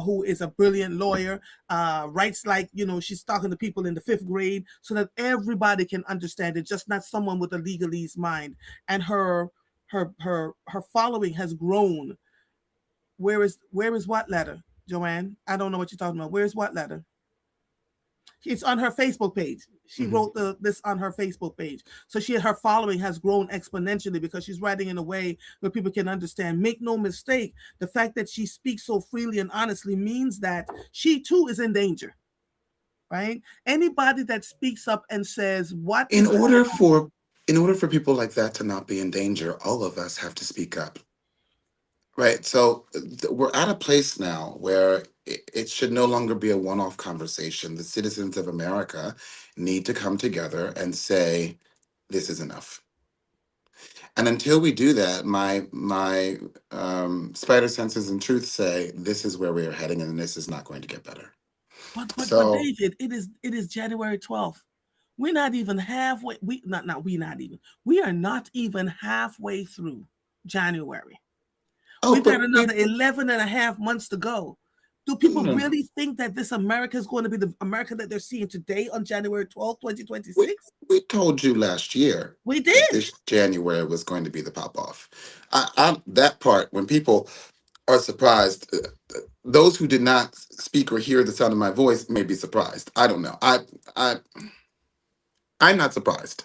S1: who is a brilliant lawyer, writes like, she's talking to people in the fifth grade so that everybody can understand it, just not someone with a legalese mind. And her following has grown. Where is what letter, Joanne? I don't know what you're talking about. Where's what letter? It's on her Facebook page. She wrote this on her Facebook page. So her following has grown exponentially because she's writing in a way where people can understand. Make no mistake, the fact that she speaks so freely and honestly means that she too is in danger, right? Anybody that speaks up and says what
S2: In
S1: is going
S2: order
S1: on.
S2: for in order for people like that to not be in danger, all of us have to speak up. Right. So we're at a place now where it should no longer be a one-off conversation. The citizens of America need to come together and say, this is enough. And until we do that, my spider senses and truth say this is where we are heading, and this is not going to get better.
S1: But
S2: So,
S1: David, it is January 12th. We're not even halfway. We are not even halfway through January.
S2: oh,
S1: We've got
S2: but
S1: another 11 and a half months to go. Do people
S2: no, no.
S1: really think that this America is going to be the America that they're seeing today on January 12th,
S2: we
S1: 2026?
S2: we told you last year
S1: We
S2: that
S1: did.
S2: this January was going to be the pop off. That part when people are surprised. Those who did not speak or hear the sound of my voice may be surprised. I don't know. I I'm not surprised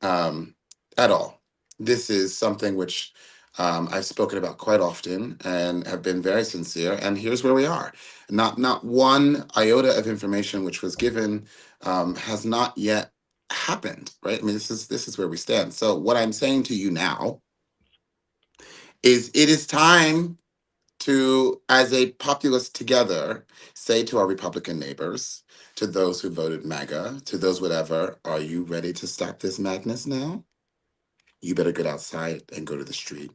S2: um, at all. This is something which I've spoken about quite often and have been very sincere. And here's where we are. Not one iota of information which was given has not yet happened. Right. I mean, this is where we stand. So what I'm saying to you now is it is time to, as a populace together, say to our Republican neighbors, to those who voted MAGA, to those whatever, are you ready to stop this madness now? You better get outside and go to the street.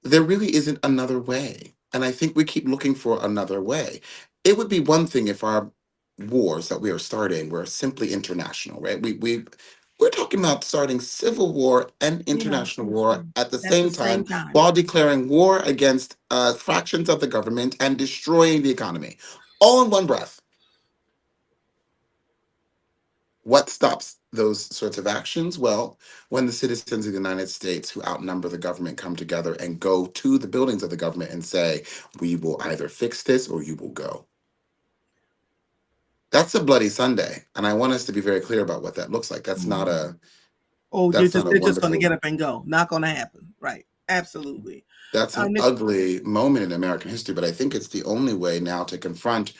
S2: There really isn't another way. And I think we keep looking for another way. It would be one thing if our wars that we are starting were simply international, right? We're talking about starting civil war and
S1: Yeah.
S2: international war at the
S1: At the
S2: same
S1: same
S2: time
S1: time.
S2: while declaring war against fractions of the government and destroying the economy, all in one breath. What stops those sorts of actions? Well, when the citizens of the United States who outnumber the government come together and go to the buildings of the government and say, we will either fix this or you will go. That's a bloody Sunday. And I want us to be very clear about what that looks like.
S1: Mhm. Oh,
S2: That's not a
S1: they're just going to
S2: wonderful,
S1: get up and go. Not going to happen. Right. Absolutely.
S2: that's an
S1: Nick,
S2: ugly moment in American history, but I think it's the only way now to confront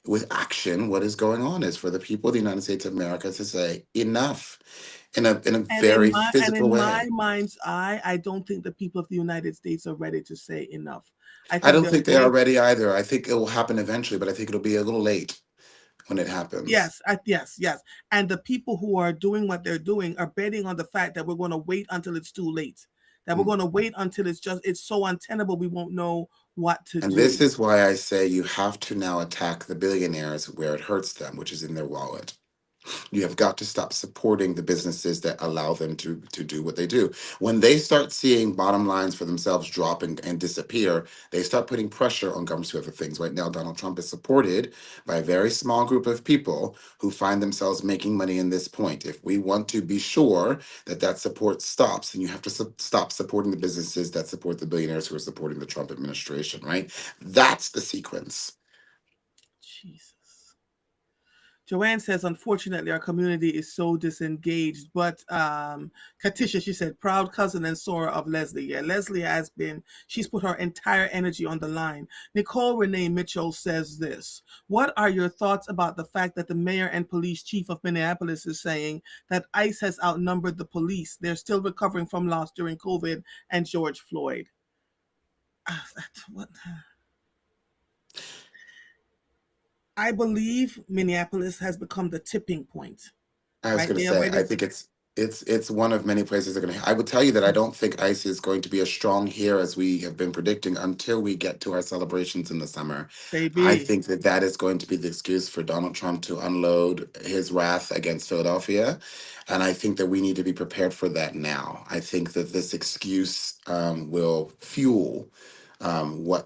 S2: with action what is going on is for the people of the United States of America to say enough in a very
S1: and
S2: physical
S1: in my
S2: way.
S1: mind's eye, I don't think the people of the United States are ready to say enough. I
S2: I
S1: think
S2: don't
S1: they're
S2: think they are
S1: waiting.
S2: ready either. I think it will happen eventually, but I think it'll be a little late when it happens.
S1: Yes. And the people who are doing what they're doing are betting on the fact that we're going to wait until it's too late. That we're
S2: Mm.
S1: going to wait until it's so untenable we won't know what to
S2: And this
S1: do.
S2: is why I say you have to now attack the billionaires where it hurts them, which is in their wallet. You have got to stop supporting the businesses that allow them to do what they do. When they start seeing bottom lines for themselves drop and disappear, they start putting pressure on governments to other things. Right now, Donald Trump is supported by a very small group of people who find themselves making money in this point. If we want to be sure that that support stops, then you have to stop supporting the businesses that support the billionaires who are supporting the Trump administration, right? That's the sequence.
S1: Jesus. Joanne says, unfortunately, our community is so disengaged. But Katisha, she said, proud cousin and Sora of Leslie. Yeah, Leslie she's put her entire energy on the line. Nicole Renee Mitchell says this. What are your thoughts about the fact that the mayor and police chief of Minneapolis is saying that ICE has outnumbered the police? They're still recovering from loss during COVID and George Floyd. What? I believe Minneapolis has become the tipping point,
S2: I was
S1: right?
S2: going to
S1: They
S2: say, I
S1: already.
S2: think it's one of many places they're going to. I would tell you that I don't think ICE is going to be as strong here as we have been predicting until we get to our celebrations in the summer. I
S1: Baby.
S2: think that that is going to be the excuse for Donald Trump to unload his wrath against Philadelphia, and I think that we need to be prepared for that now. I think that this excuse will fuel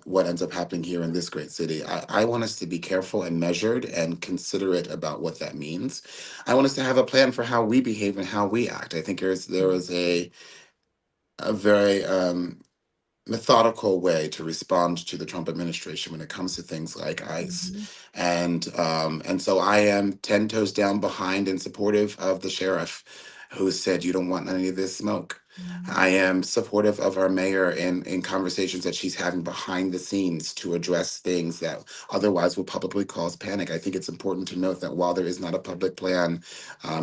S2: what ends up happening here in this great city. I want us to be careful and measured and considerate about what that means. I want us to have a plan for how we behave and how we act. I think there is a very methodical way to respond to the Trump administration when it comes to things like ICE,
S1: Mhm.
S2: and so I am 10 toes down behind and supportive of the sheriff, who said you don't want any of this smoke. I
S1: Mhm.
S2: am supportive of our mayor in conversations that she's having behind the scenes to address things that otherwise will publicly cause panic. I think it's important to note that while there is not a public plan,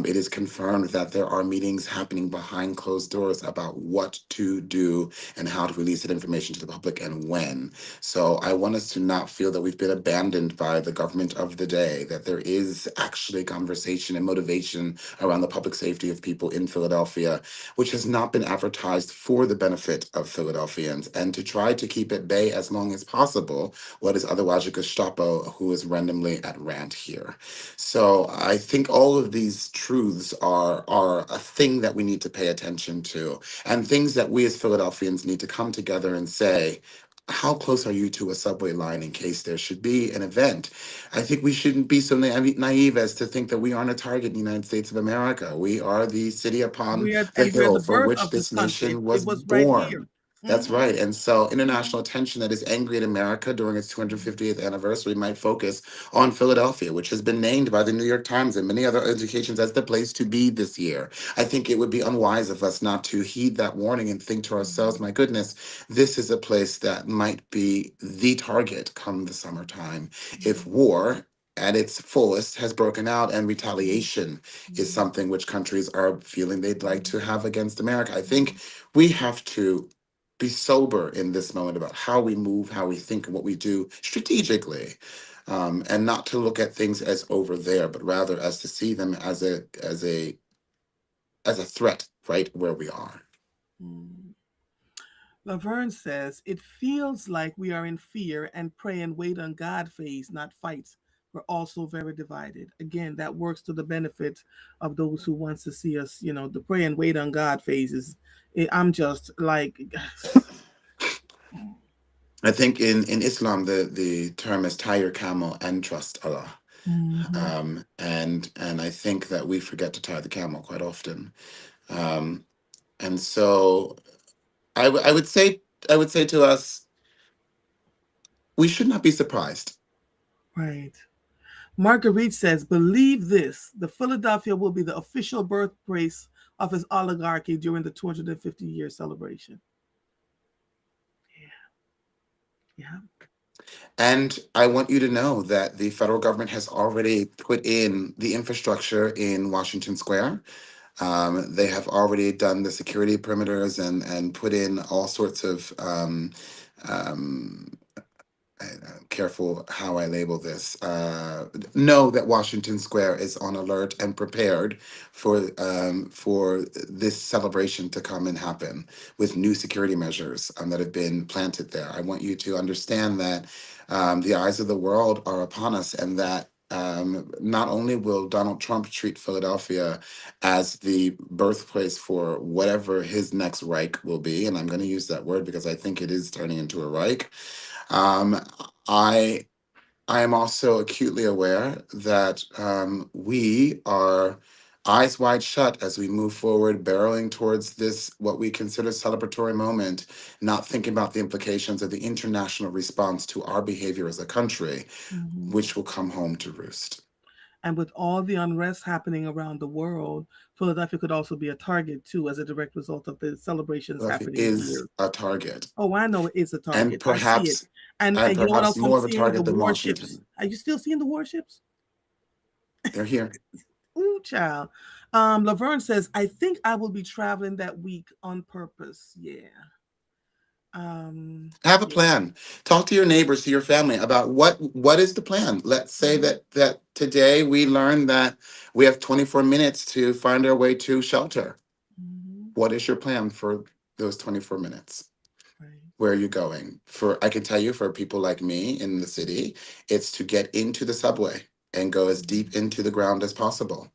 S2: it is confirmed that there are meetings happening behind closed doors about what to do and how to release that information to the public and when. So I want us to not feel that we've been abandoned by the government of the day, that there is actually conversation and motivation around the public safety of people in Philadelphia, which has not been advertised for the benefit of Philadelphians, and to try to keep at bay as long as possible what is otherwise a Gestapo who is randomly at rant here. So I think all of these truths are a thing that we need to pay attention to, and things that we as Philadelphians need to come together and say, how close are you to a subway line in case there should be an event? I think we shouldn't be so naive as to think that we aren't a target in the United States of America. We are the city upon the
S1: We're
S2: hill
S1: the
S2: for
S1: birth
S2: which
S1: of this
S2: this
S1: country.
S2: nation
S1: It
S2: was
S1: was right here.
S2: born. That's
S1: Hmm.
S2: right. And so
S1: Hmm.
S2: international attention that is angry at America during its 250th anniversary might focus on Philadelphia, which has been named by the New York Times and many other educations as the place to be this year. I think it would be unwise of us not to heed that warning and think to ourselves, my goodness, this is a place that might be the target come the summertime if war at its fullest has broken out and retaliation is something which countries are feeling they'd like to have against America. I think we have to be sober in this moment about how we move, how we think, and what we do strategically, and not to look at things as over there, but rather as to see them as a threat right where we are.
S1: Hmm. Laverne says, it feels like we are in fear and pray and wait on God phase, not fights. We're also very divided. Again, that works to the benefit of those who wants to see us, the pray and wait on God phases. I'm just like,
S2: I think in Islam the term is tie your camel and trust Allah.
S1: mhm,
S2: And I think that we forget to tie the camel quite often. Um, and so I would say to us, we should not be surprised.
S1: right. Marguerite says, believe this, the Philadelphia will be the official birthplace of his oligarchy during the 250-year celebration. Yeah.
S2: And I want you to know that the federal government has already put in the infrastructure in Washington Square. They have already done the security perimeters and put in all sorts of um, careful how I label this. Know that Washington Square is on alert and prepared for this celebration to come and happen with new security measures that have been planted there. I want you to understand that the eyes of the world are upon us, and that. Not only will Donald Trump treat Philadelphia as the birthplace for whatever his next Reich will be, and I'm going to use that word because I think it is turning into a Reich. Um, I I am also acutely aware that we are eyes wide shut as we move forward, barreling towards this what we consider celebratory moment, not thinking about the implications of the international response to our behavior as a country,
S1: Mhm.
S2: which will come home to roost.
S1: And with all the unrest happening around the world, Philadelphia could also be a target too, as a direct result of the celebrations
S2: Philadelphia
S1: happening
S2: is
S1: here.
S2: a target,
S1: Oh, I know it is a
S2: and
S1: target. I see it.
S2: perhaps
S1: And you know what else I'm
S2: more of a
S1: seeing? The
S2: target than
S1: warships.
S2: Washington.
S1: Are you still seeing the warships?
S2: They're here.
S1: Ooh, child. Laverne says, I think I will be traveling that week on purpose. Yeah.
S2: Have a
S1: Yeah.
S2: plan. Talk to your neighbors, to your family about what is the plan. Let's say
S1: Mhm.
S2: that today we learned that we have 24 minutes to find our way to shelter.
S1: Mhm.
S2: What is your plan for those 24 minutes?
S1: Right.
S2: Where are you going? For I can tell you, for people like me in the city, it's to get into the subway and go as deep
S1: Mhm.
S2: into the ground as possible.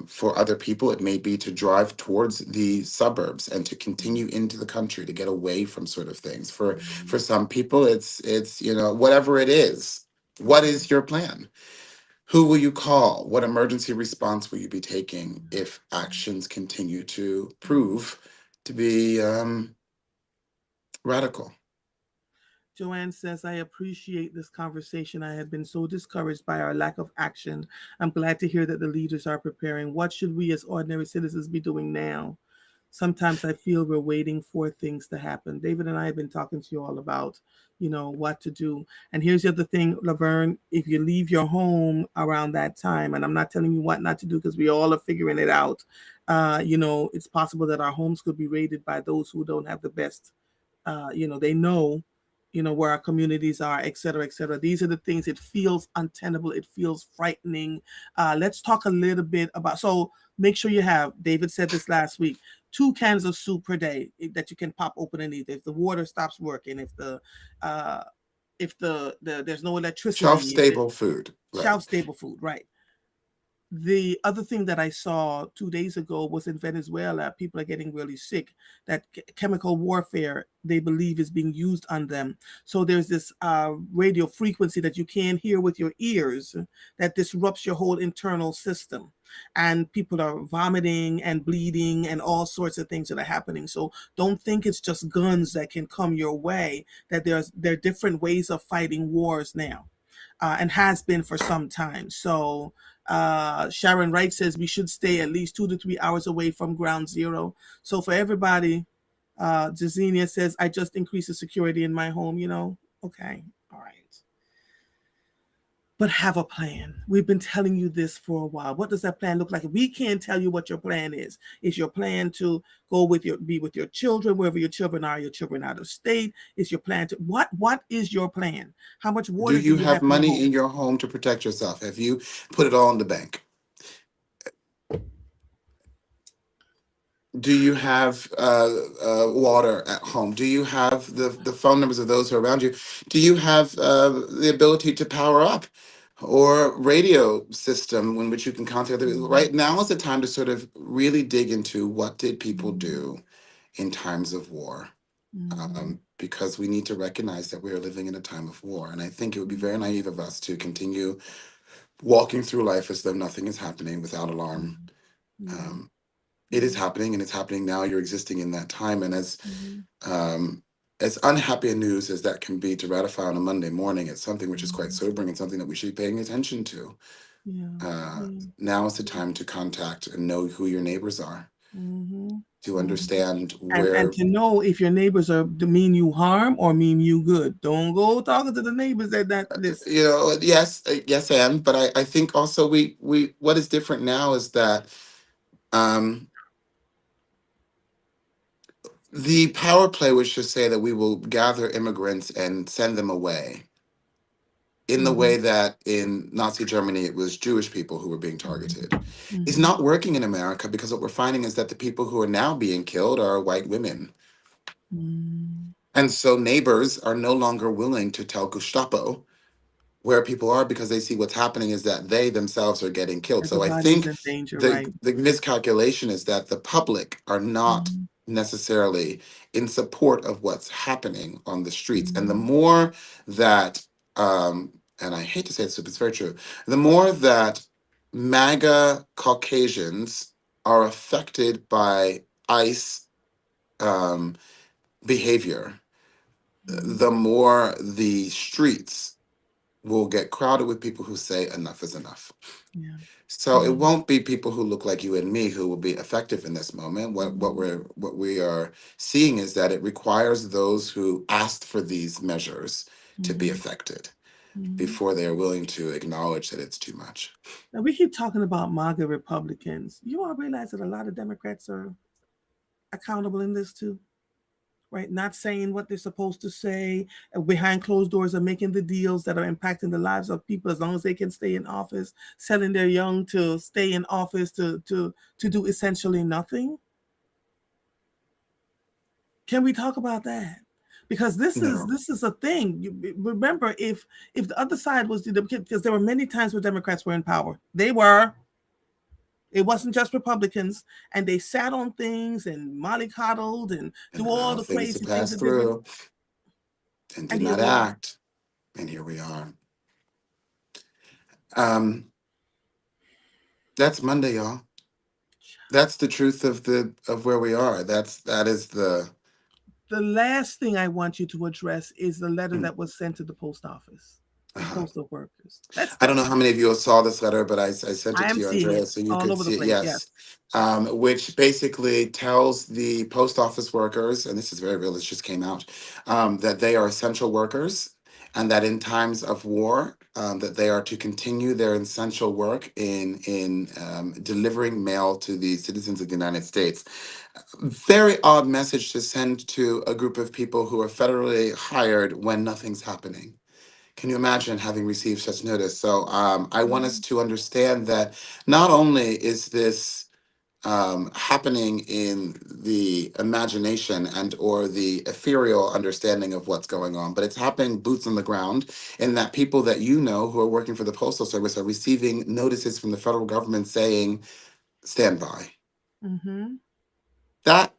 S2: For other people, it may be to drive towards the suburbs and to continue into the country to get away from sort of things. For
S1: Mhm.
S2: some people, it's whatever it is. What
S1: Mhm.
S2: is your plan? Who will you call? What emergency response will you be taking if
S1: Mhm.
S2: actions continue to
S1: Mhm.
S2: prove to be radical?
S1: Joanne says, I appreciate this conversation. I have been so discouraged by our lack of action. I'm glad to hear that the leaders are preparing. What should we as ordinary citizens be doing now? Sometimes I feel we're waiting for things to happen. David and I have been talking to you all about, what to do. And here's the other thing, Laverne, if you leave your home around that time, and I'm not telling you what not to do because we all are figuring it out, it's possible that our homes could be raided by those who don't have the best, they know, where our communities are, et cetera, et cetera. These are the things. It feels untenable. It feels frightening. Let's talk a little bit about, so make sure you have, David said this last week, 2 cans of soup per day that you can pop open and eat. If the water stops working, uh, if there's no
S2: Shelf
S1: electricity, if it
S2: stable food, right?
S1: shelf stable food, right? The other thing that I saw 2 days ago was in Venezuela, people are getting really sick. That chemical warfare they believe is being used on them. So there's this radio frequency that you can't hear with your ears that disrupts your whole internal system. And people are vomiting and bleeding and all sorts of things that are happening. So don't think it's just guns that can come your way, that there are different ways of fighting wars now, and has been for some time. So Sharon Wright says we should stay at least 2 to 3 hours away from ground zero. So for everybody, Jazinia says, I just increased the security in my home. Okay, all right. But have a plan. We've been telling you this for a while. What does that plan look like? We can't tell you what your plan is. Is your plan to be with your children, wherever your children out of state? Is your plan to what is your plan? How much
S2: Do
S1: water do
S2: you
S1: you
S2: have
S1: have in your
S2: money
S1: home?
S2: in your home to protect yourself? Have you put it all in the bank? Do you have water at home? Do you have the phone numbers of those who are around you? Do you have the ability to power up or radio system in which you can contact them?
S1: Mhm,
S2: Right now is the time to sort of really dig into what did people
S1: mhm,
S2: do in times of war,
S1: mhm,
S2: because we need to recognize that we are living in a time of war. And I think it would be very
S1: mhm,
S2: naive of us to continue walking through life as though nothing is happening without alarm.
S1: mhm. Yeah,
S2: Um, it is
S1: yeah.
S2: happening, and it's happening now. You're existing in that time, and
S1: Mhm,
S2: um, as unhappy a news as that can be to ratify on a Monday morning, it's something which is quite
S1: mhm.
S2: sobering and something that we should be paying attention to.
S1: Yeah, yeah,
S2: Now is the
S1: yeah.
S2: time to contact and know who your neighbors are,
S1: Mhm,
S2: to
S1: mhm.
S2: understand
S1: And
S2: where.
S1: to know if your neighbors are to mean you harm or mean you good. Don't go talking to the neighbors that listen.
S2: Yes, yes, and but I think also we what is different now is that um, the power play was to say that we will gather immigrants and send them away in the
S1: Mhm,
S2: way that in Nazi Germany it was Jewish people who were being targeted, is
S1: mhm,
S2: not working in America, because what we're finding is that the people who are now being killed are white women.
S1: mhm.
S2: And so neighbors are no longer willing to tell Gestapo where people are, because they see what's happening is that they themselves are getting killed. So I
S1: Everybody's
S2: think
S1: in danger,
S2: the
S1: right?
S2: the miscalculation is that the public are not
S1: Mhm,
S2: necessarily in support of what's happening on the streets. And the
S1: mhm,
S2: more that and I hate to say this, but it's very true, the more that MAGA Caucasians are affected by ICE um, behavior,
S1: mhm.
S2: the more the streets will get crowded with people who say enough is enough.
S1: Yeah,
S2: So it
S1: yeah.
S2: won't be people who look like you and me who will be effective in this moment.
S1: Mhm,
S2: What we are seeing is that it requires those who asked for these measures to be
S1: mhm,
S2: affected
S1: mhm.
S2: before they are willing to acknowledge that it's too much.
S1: Now we keep talking about MAGA Republicans. You all realize that a lot of Democrats are accountable in this too. right? Not saying what they're supposed to say, behind closed doors are making the deals that are impacting the lives of people as long as they can stay in office, selling their young to stay in office to do essentially nothing. Can we talk about that? Because this is
S2: No,
S1: this is a thing. Remember, if the other side was because there were many times where Democrats were in power, they were. It wasn't just Republicans, and they sat on things and mollycoddled and
S2: and
S1: do all
S2: allow
S1: the
S2: things to
S1: crazy things
S2: pass
S1: that they did.
S2: through and
S1: And
S2: did
S1: here
S2: not
S1: we are.
S2: act. And here we are. Um, that's Monday, y'all. That's the truth of where we are. That is the
S1: The last thing I want you to address is the letter
S2: mm,
S1: that was sent to the post office and
S2: uh-huh.
S1: postal workers. Let's
S2: I don't know
S1: talk.
S2: how many of you saw this letter, but I sent it
S1: I
S2: to
S1: am
S2: you,
S1: seeing
S2: Andrea,
S1: it
S2: so you
S1: all
S2: could
S1: over the
S2: see it.
S1: place. Yes.
S2: Yes, which basically tells the post office workers, and this is very real. This just came out, that they are essential workers, and that in times of war, that they are to continue their essential work in delivering mail to the citizens of the United States. Very odd message to send to a group of people who are federally hired when nothing's happening. Can you imagine having received such notice? So I want us
S1: Mhm.
S2: to understand that not only is this happening in the imagination and or the ethereal understanding of what's going on, but it's happening boots on the ground in that people that you know who are working for the Postal Service are receiving notices from the federal government saying, stand by.
S1: Mhm.
S2: That,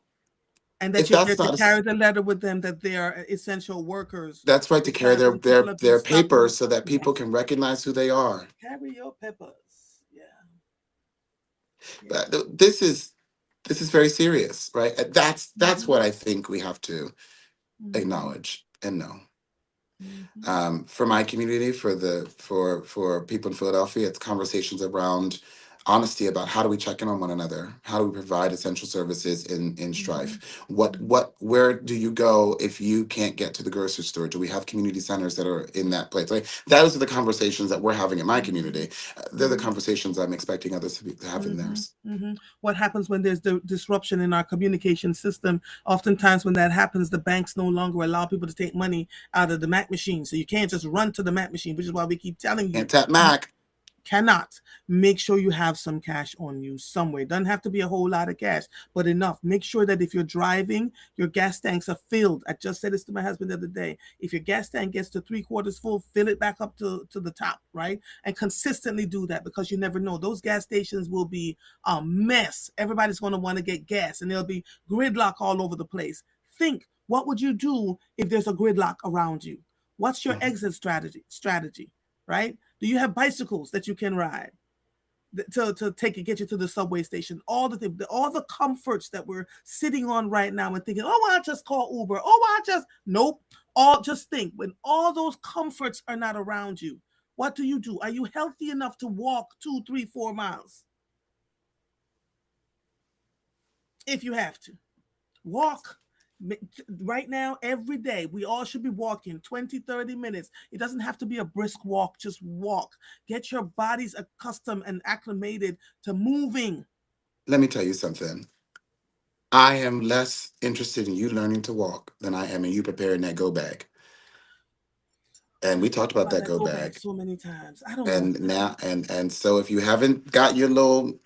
S1: And that
S2: if
S1: you're there
S2: that's
S1: to
S2: not a
S1: carry the letter with them that they are essential workers.
S2: That's right, to carry
S1: Because when people have been
S2: their
S1: stopping,
S2: papers so that
S1: yeah,
S2: people can recognize who they are.
S1: carry your peppers. Yeah, yeah.
S2: But this is very serious, right? That's what
S1: Mhm.
S2: I think we have to
S1: Mhm.
S2: acknowledge and know.
S1: Mhm.
S2: For my community, for people in Philadelphia, it's conversations around honesty about how do we check in on one another, how do we provide essential services in
S1: Mhm.
S2: strife.
S1: Mhm.
S2: Where do you go if you can't get to the grocery store? Do we have community centers that are in that place? Like those are the conversations that we're having in my
S1: Mhm.
S2: community. They're the
S1: Mhm.
S2: conversations I'm expecting others to have in
S1: Mhm.
S2: theirs.
S1: Mhm. What happens when there's the disruption in our communication system? Oftentimes, when that happens, the banks no longer allow people to take money out of the Mac machine, so you can't just run to the Mac machine, which is why we keep telling you
S2: And tap Mac.
S1: cannot. Make sure you have some cash on you somewhere. It doesn't have to be a whole lot of cash, but enough. Make sure that if you're driving, your gas tanks are filled. I just said this to my husband the other day. If your gas tank gets to 3/4 full, fill it back up to the top, right? And consistently do that because you never know. Those gas stations will be a mess. Everybody's going to want to get gas and there'll be gridlock all over the place. Think, what would you do if there's a gridlock around you? What's your
S2: Mhm.
S1: exit strategy, right? Do you have bicycles that you can ride to take and get you to the subway station? All the comforts that we're sitting on right now and thinking, oh, I'll just call Uber. Oh, I'll just nope. All just think when all those comforts are not around you, what do you do? Are you healthy enough to walk 2, 3, 4 miles if you have to? Walk. Right now, every day we all should be walking 20, 30 minutes. It doesn't have to be a brisk walk, just walk. Get your bodies accustomed and acclimated to moving.
S2: Let me tell you something. I am less interested in you learning to walk than I am in you preparing that go bag. And we talked about
S1: About
S2: that
S1: that
S2: go
S1: go back
S2: bag.
S1: so many times. I don't know.
S2: And now and so if you haven't got your little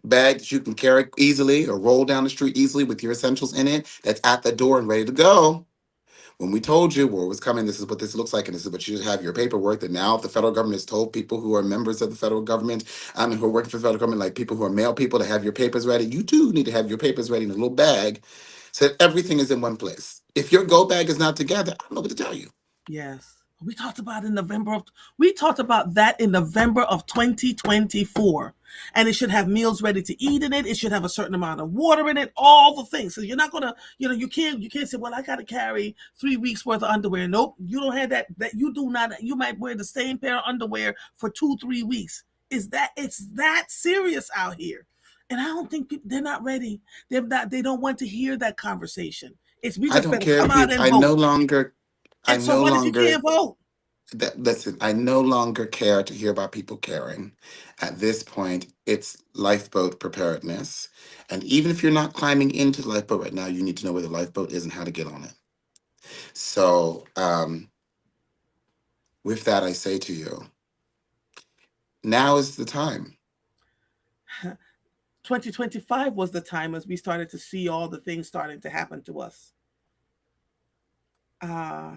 S2: bag that you can carry easily or roll down the street easily with your essentials in it, that's at the door and ready to go. When we told you where it was coming, this is what this looks like, and this is what you should have your paperwork. That now the federal government has told people who are members of the federal government, and who are working for the federal government, like people who are mail people, to have your papers ready. You too need to have your papers ready in a little bag, so that everything is in one place. If your go bag is not together, I don't know what to tell you.
S1: Yes. We talked about that in November of 2024. And it should have meals ready to eat in it. It should have a certain amount of water in it, all the things. So you're not gonna, you can't say, well, I gotta carry 3 weeks worth of underwear. Nope, you don't have that you do not you might wear the same pair of underwear for 2, 3 weeks. It's that serious out here. And I don't think they're not ready. They don't want to hear that conversation. It's we
S2: I
S1: just
S2: don't
S1: better
S2: care
S1: come
S2: if you.
S1: out and vote.
S2: I
S1: And so
S2: no
S1: what if you
S2: longer.
S1: can't vote?
S2: Listen, I no longer care to hear about people caring. At this point, it's lifeboat preparedness. And even if you're not climbing into the lifeboat right now, you need to know where the lifeboat is and how to get on it. So, with that, I say to you, now is the time.
S1: 2025 was the time as we started to see all the things starting to happen to us. Uh,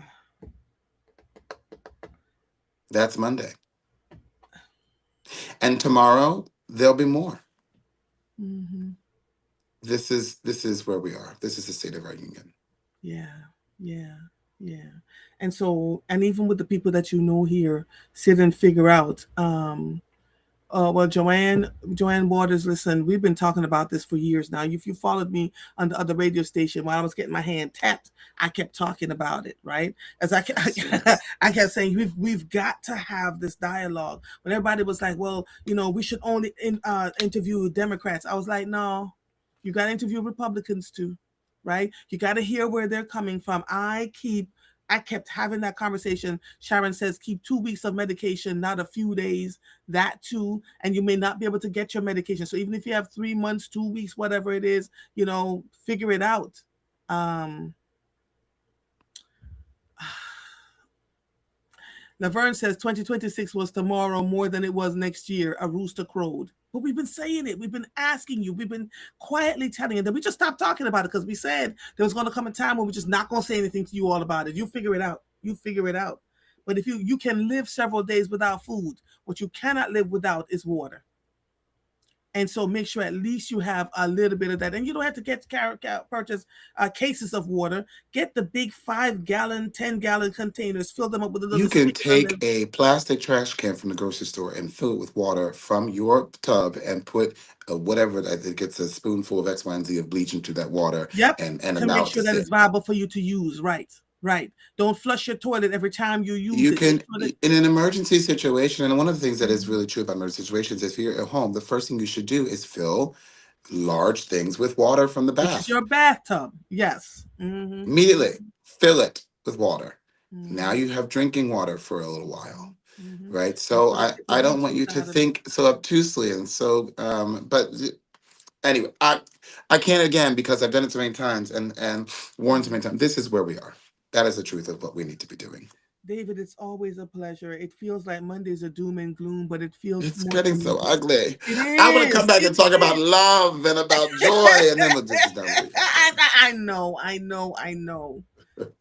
S2: That's Monday. And tomorrow, there'll be more.
S1: mm-hmm.
S2: This is where we are. This is the state of our union.
S1: Yeah, yeah, yeah. And so, and even with the people that you know here, sit and figure out. Well, Joanne Waters, listen, we've been talking about this for years now. If you followed me on the other radio station while I was getting my hand tapped, I kept talking about it, right? As
S2: Yes, yes.
S1: I kept saying, we've got to have this dialogue. When everybody was like, well, we should only interview Democrats, I was like, no, you got to interview Republicans too, right? You got to hear where they're coming from. I kept having that conversation. Sharon says, keep 2 weeks of medication, not a few days, that too. And you may not be able to get your medication. So even if you have 3 months, 2 weeks, whatever it is, figure it out. Laverne says 2026 was tomorrow more than it was next year. A rooster crowed. But we've been saying it. We've been asking you. We've been quietly telling you. Then we just stopped talking about it because we said there was going to come a time when we're just not going to say anything to you all about it. You figure it out. You figure it out. But if you can live several days without food, what you cannot live without is water. And so make sure at least you have a little bit of that. And you don't have to purchase cases of water. Get the big 5-gallon, 10-gallon containers. Fill them up with a little
S2: You can
S1: sticker on
S2: take
S1: them.
S2: a plastic trash can from the grocery store and fill it with water from your tub and put whatever, I think it's a spoonful of X, Y, and Z of bleach into that water
S1: Yep.
S2: and
S1: To make
S2: allow it to
S1: sure that
S2: sit.
S1: it's viable for you to use. Right. Right. Don't flush your toilet every time you use
S2: You
S1: it. Make
S2: can,
S1: sure that.
S2: in an emergency situation, and one of the things that is really true about emergency situations is if you're at home, the first thing you should do is fill large things with water from the
S1: Which is
S2: bath.
S1: your bathtub. Yes. Mm-hmm.
S2: Immediately fill it with water. Now
S1: Mm-hmm.
S2: you have drinking water for a little while,
S1: Mm-hmm.
S2: right?
S1: And
S2: So
S1: put a
S2: I
S1: little
S2: don't want
S1: juice
S2: you to
S1: out of it.
S2: think so obtusely and so but anyway, I can't again because I've done it so many times and warned so many times. This is where we are. That is the truth of what we need to be doing.
S1: David, it's always a pleasure. It feels like Mondays are doom and gloom, but it feels
S2: It's
S1: more
S2: getting so
S1: delicious.
S2: ugly.
S1: It
S2: I want to come
S1: is.
S2: back
S1: It
S2: and talk about
S1: is.
S2: love and about joy, and then this is done with you.
S1: I know. I know. I know.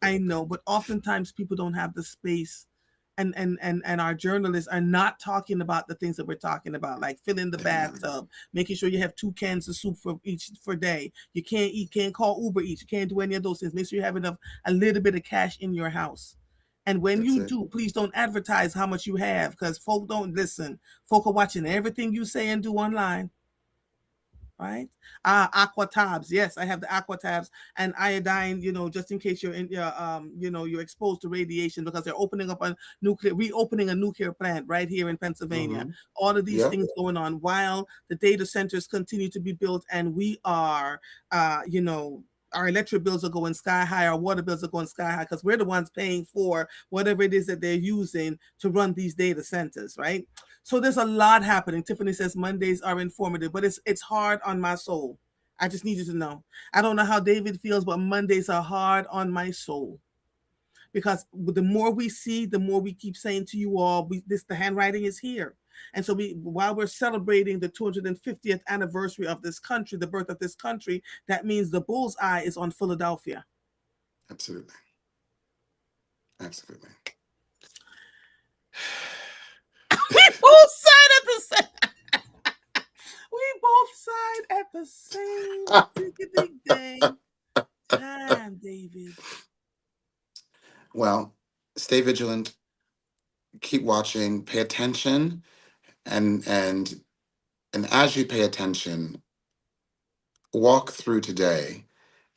S1: I know, but oftentimes people don't have the space, and our journalists are not talking about the things that we're talking about, like filling the
S2: They're not.
S1: bathtub, making sure you have 2 cans of soup for each for day. You can't call Uber Eats, you can't do any of those things. Make sure you have enough, a little bit of cash in your house. And when
S2: That's
S1: you
S2: it.
S1: do, please don't advertise how much you have because folk don't listen. Folk are watching everything you say and do online, right? Aqua tabs. Yes, I have the aqua tabs and iodine, just in case you're in you're exposed to radiation because they're reopening a nuclear plant right here in Pennsylvania.
S2: Mm-hmm.
S1: All of these
S2: Yep.
S1: things going on while the data centers continue to be built and we are our electric bills are going sky high, our water bills are going sky high because we're the ones paying for whatever it is that they're using to run these data centers, right? So there's a lot happening. Tiffany says Mondays are informative, but it's hard on my soul. I just need you to know. I don't know how David feels, but Mondays are hard on my soul because the more we see, the more we keep saying to you all, the handwriting is here. And so while we're celebrating the 250th anniversary of this country, the birth of this country, that means the bullseye is on Philadelphia.
S2: Absolutely. Absolutely.
S1: We both side at the same. We both side at the same diggity dang time, David.
S2: Well, stay vigilant. Keep watching. Pay attention, and as you pay attention, walk through today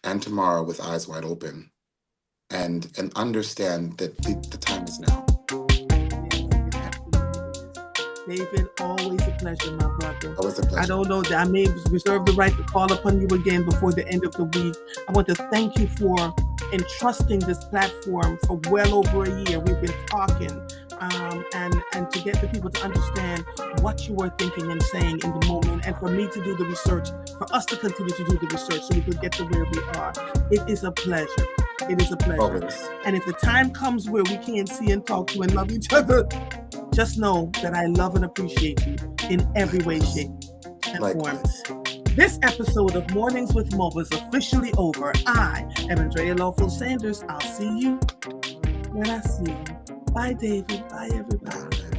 S2: and tomorrow with eyes wide open, and understand that the time is now.
S1: It absolutely is. David, always a pleasure, my brother.
S2: Always a
S1: I
S2: pleasure.
S1: don't know that I may reserve the right to call upon you again before the end of the week. I want to thank you for entrusting this platform for well over a year. We've been talking, and to get the people to understand what you were thinking and saying in the moment, and for me to do the research, for us to continue to do the research so we could get to where we are. It is a pleasure. It is a pleasure.
S2: Always.
S1: And if the time comes where we can't see and talk to and love each other, just know that I love and appreciate you in every way, shape, and form.
S2: Likewise.
S1: This episode of Mornings with Mo is officially over. I am Andrea Lawful Sanders. I'll see you when I see you. Bye, David. Bye, everybody.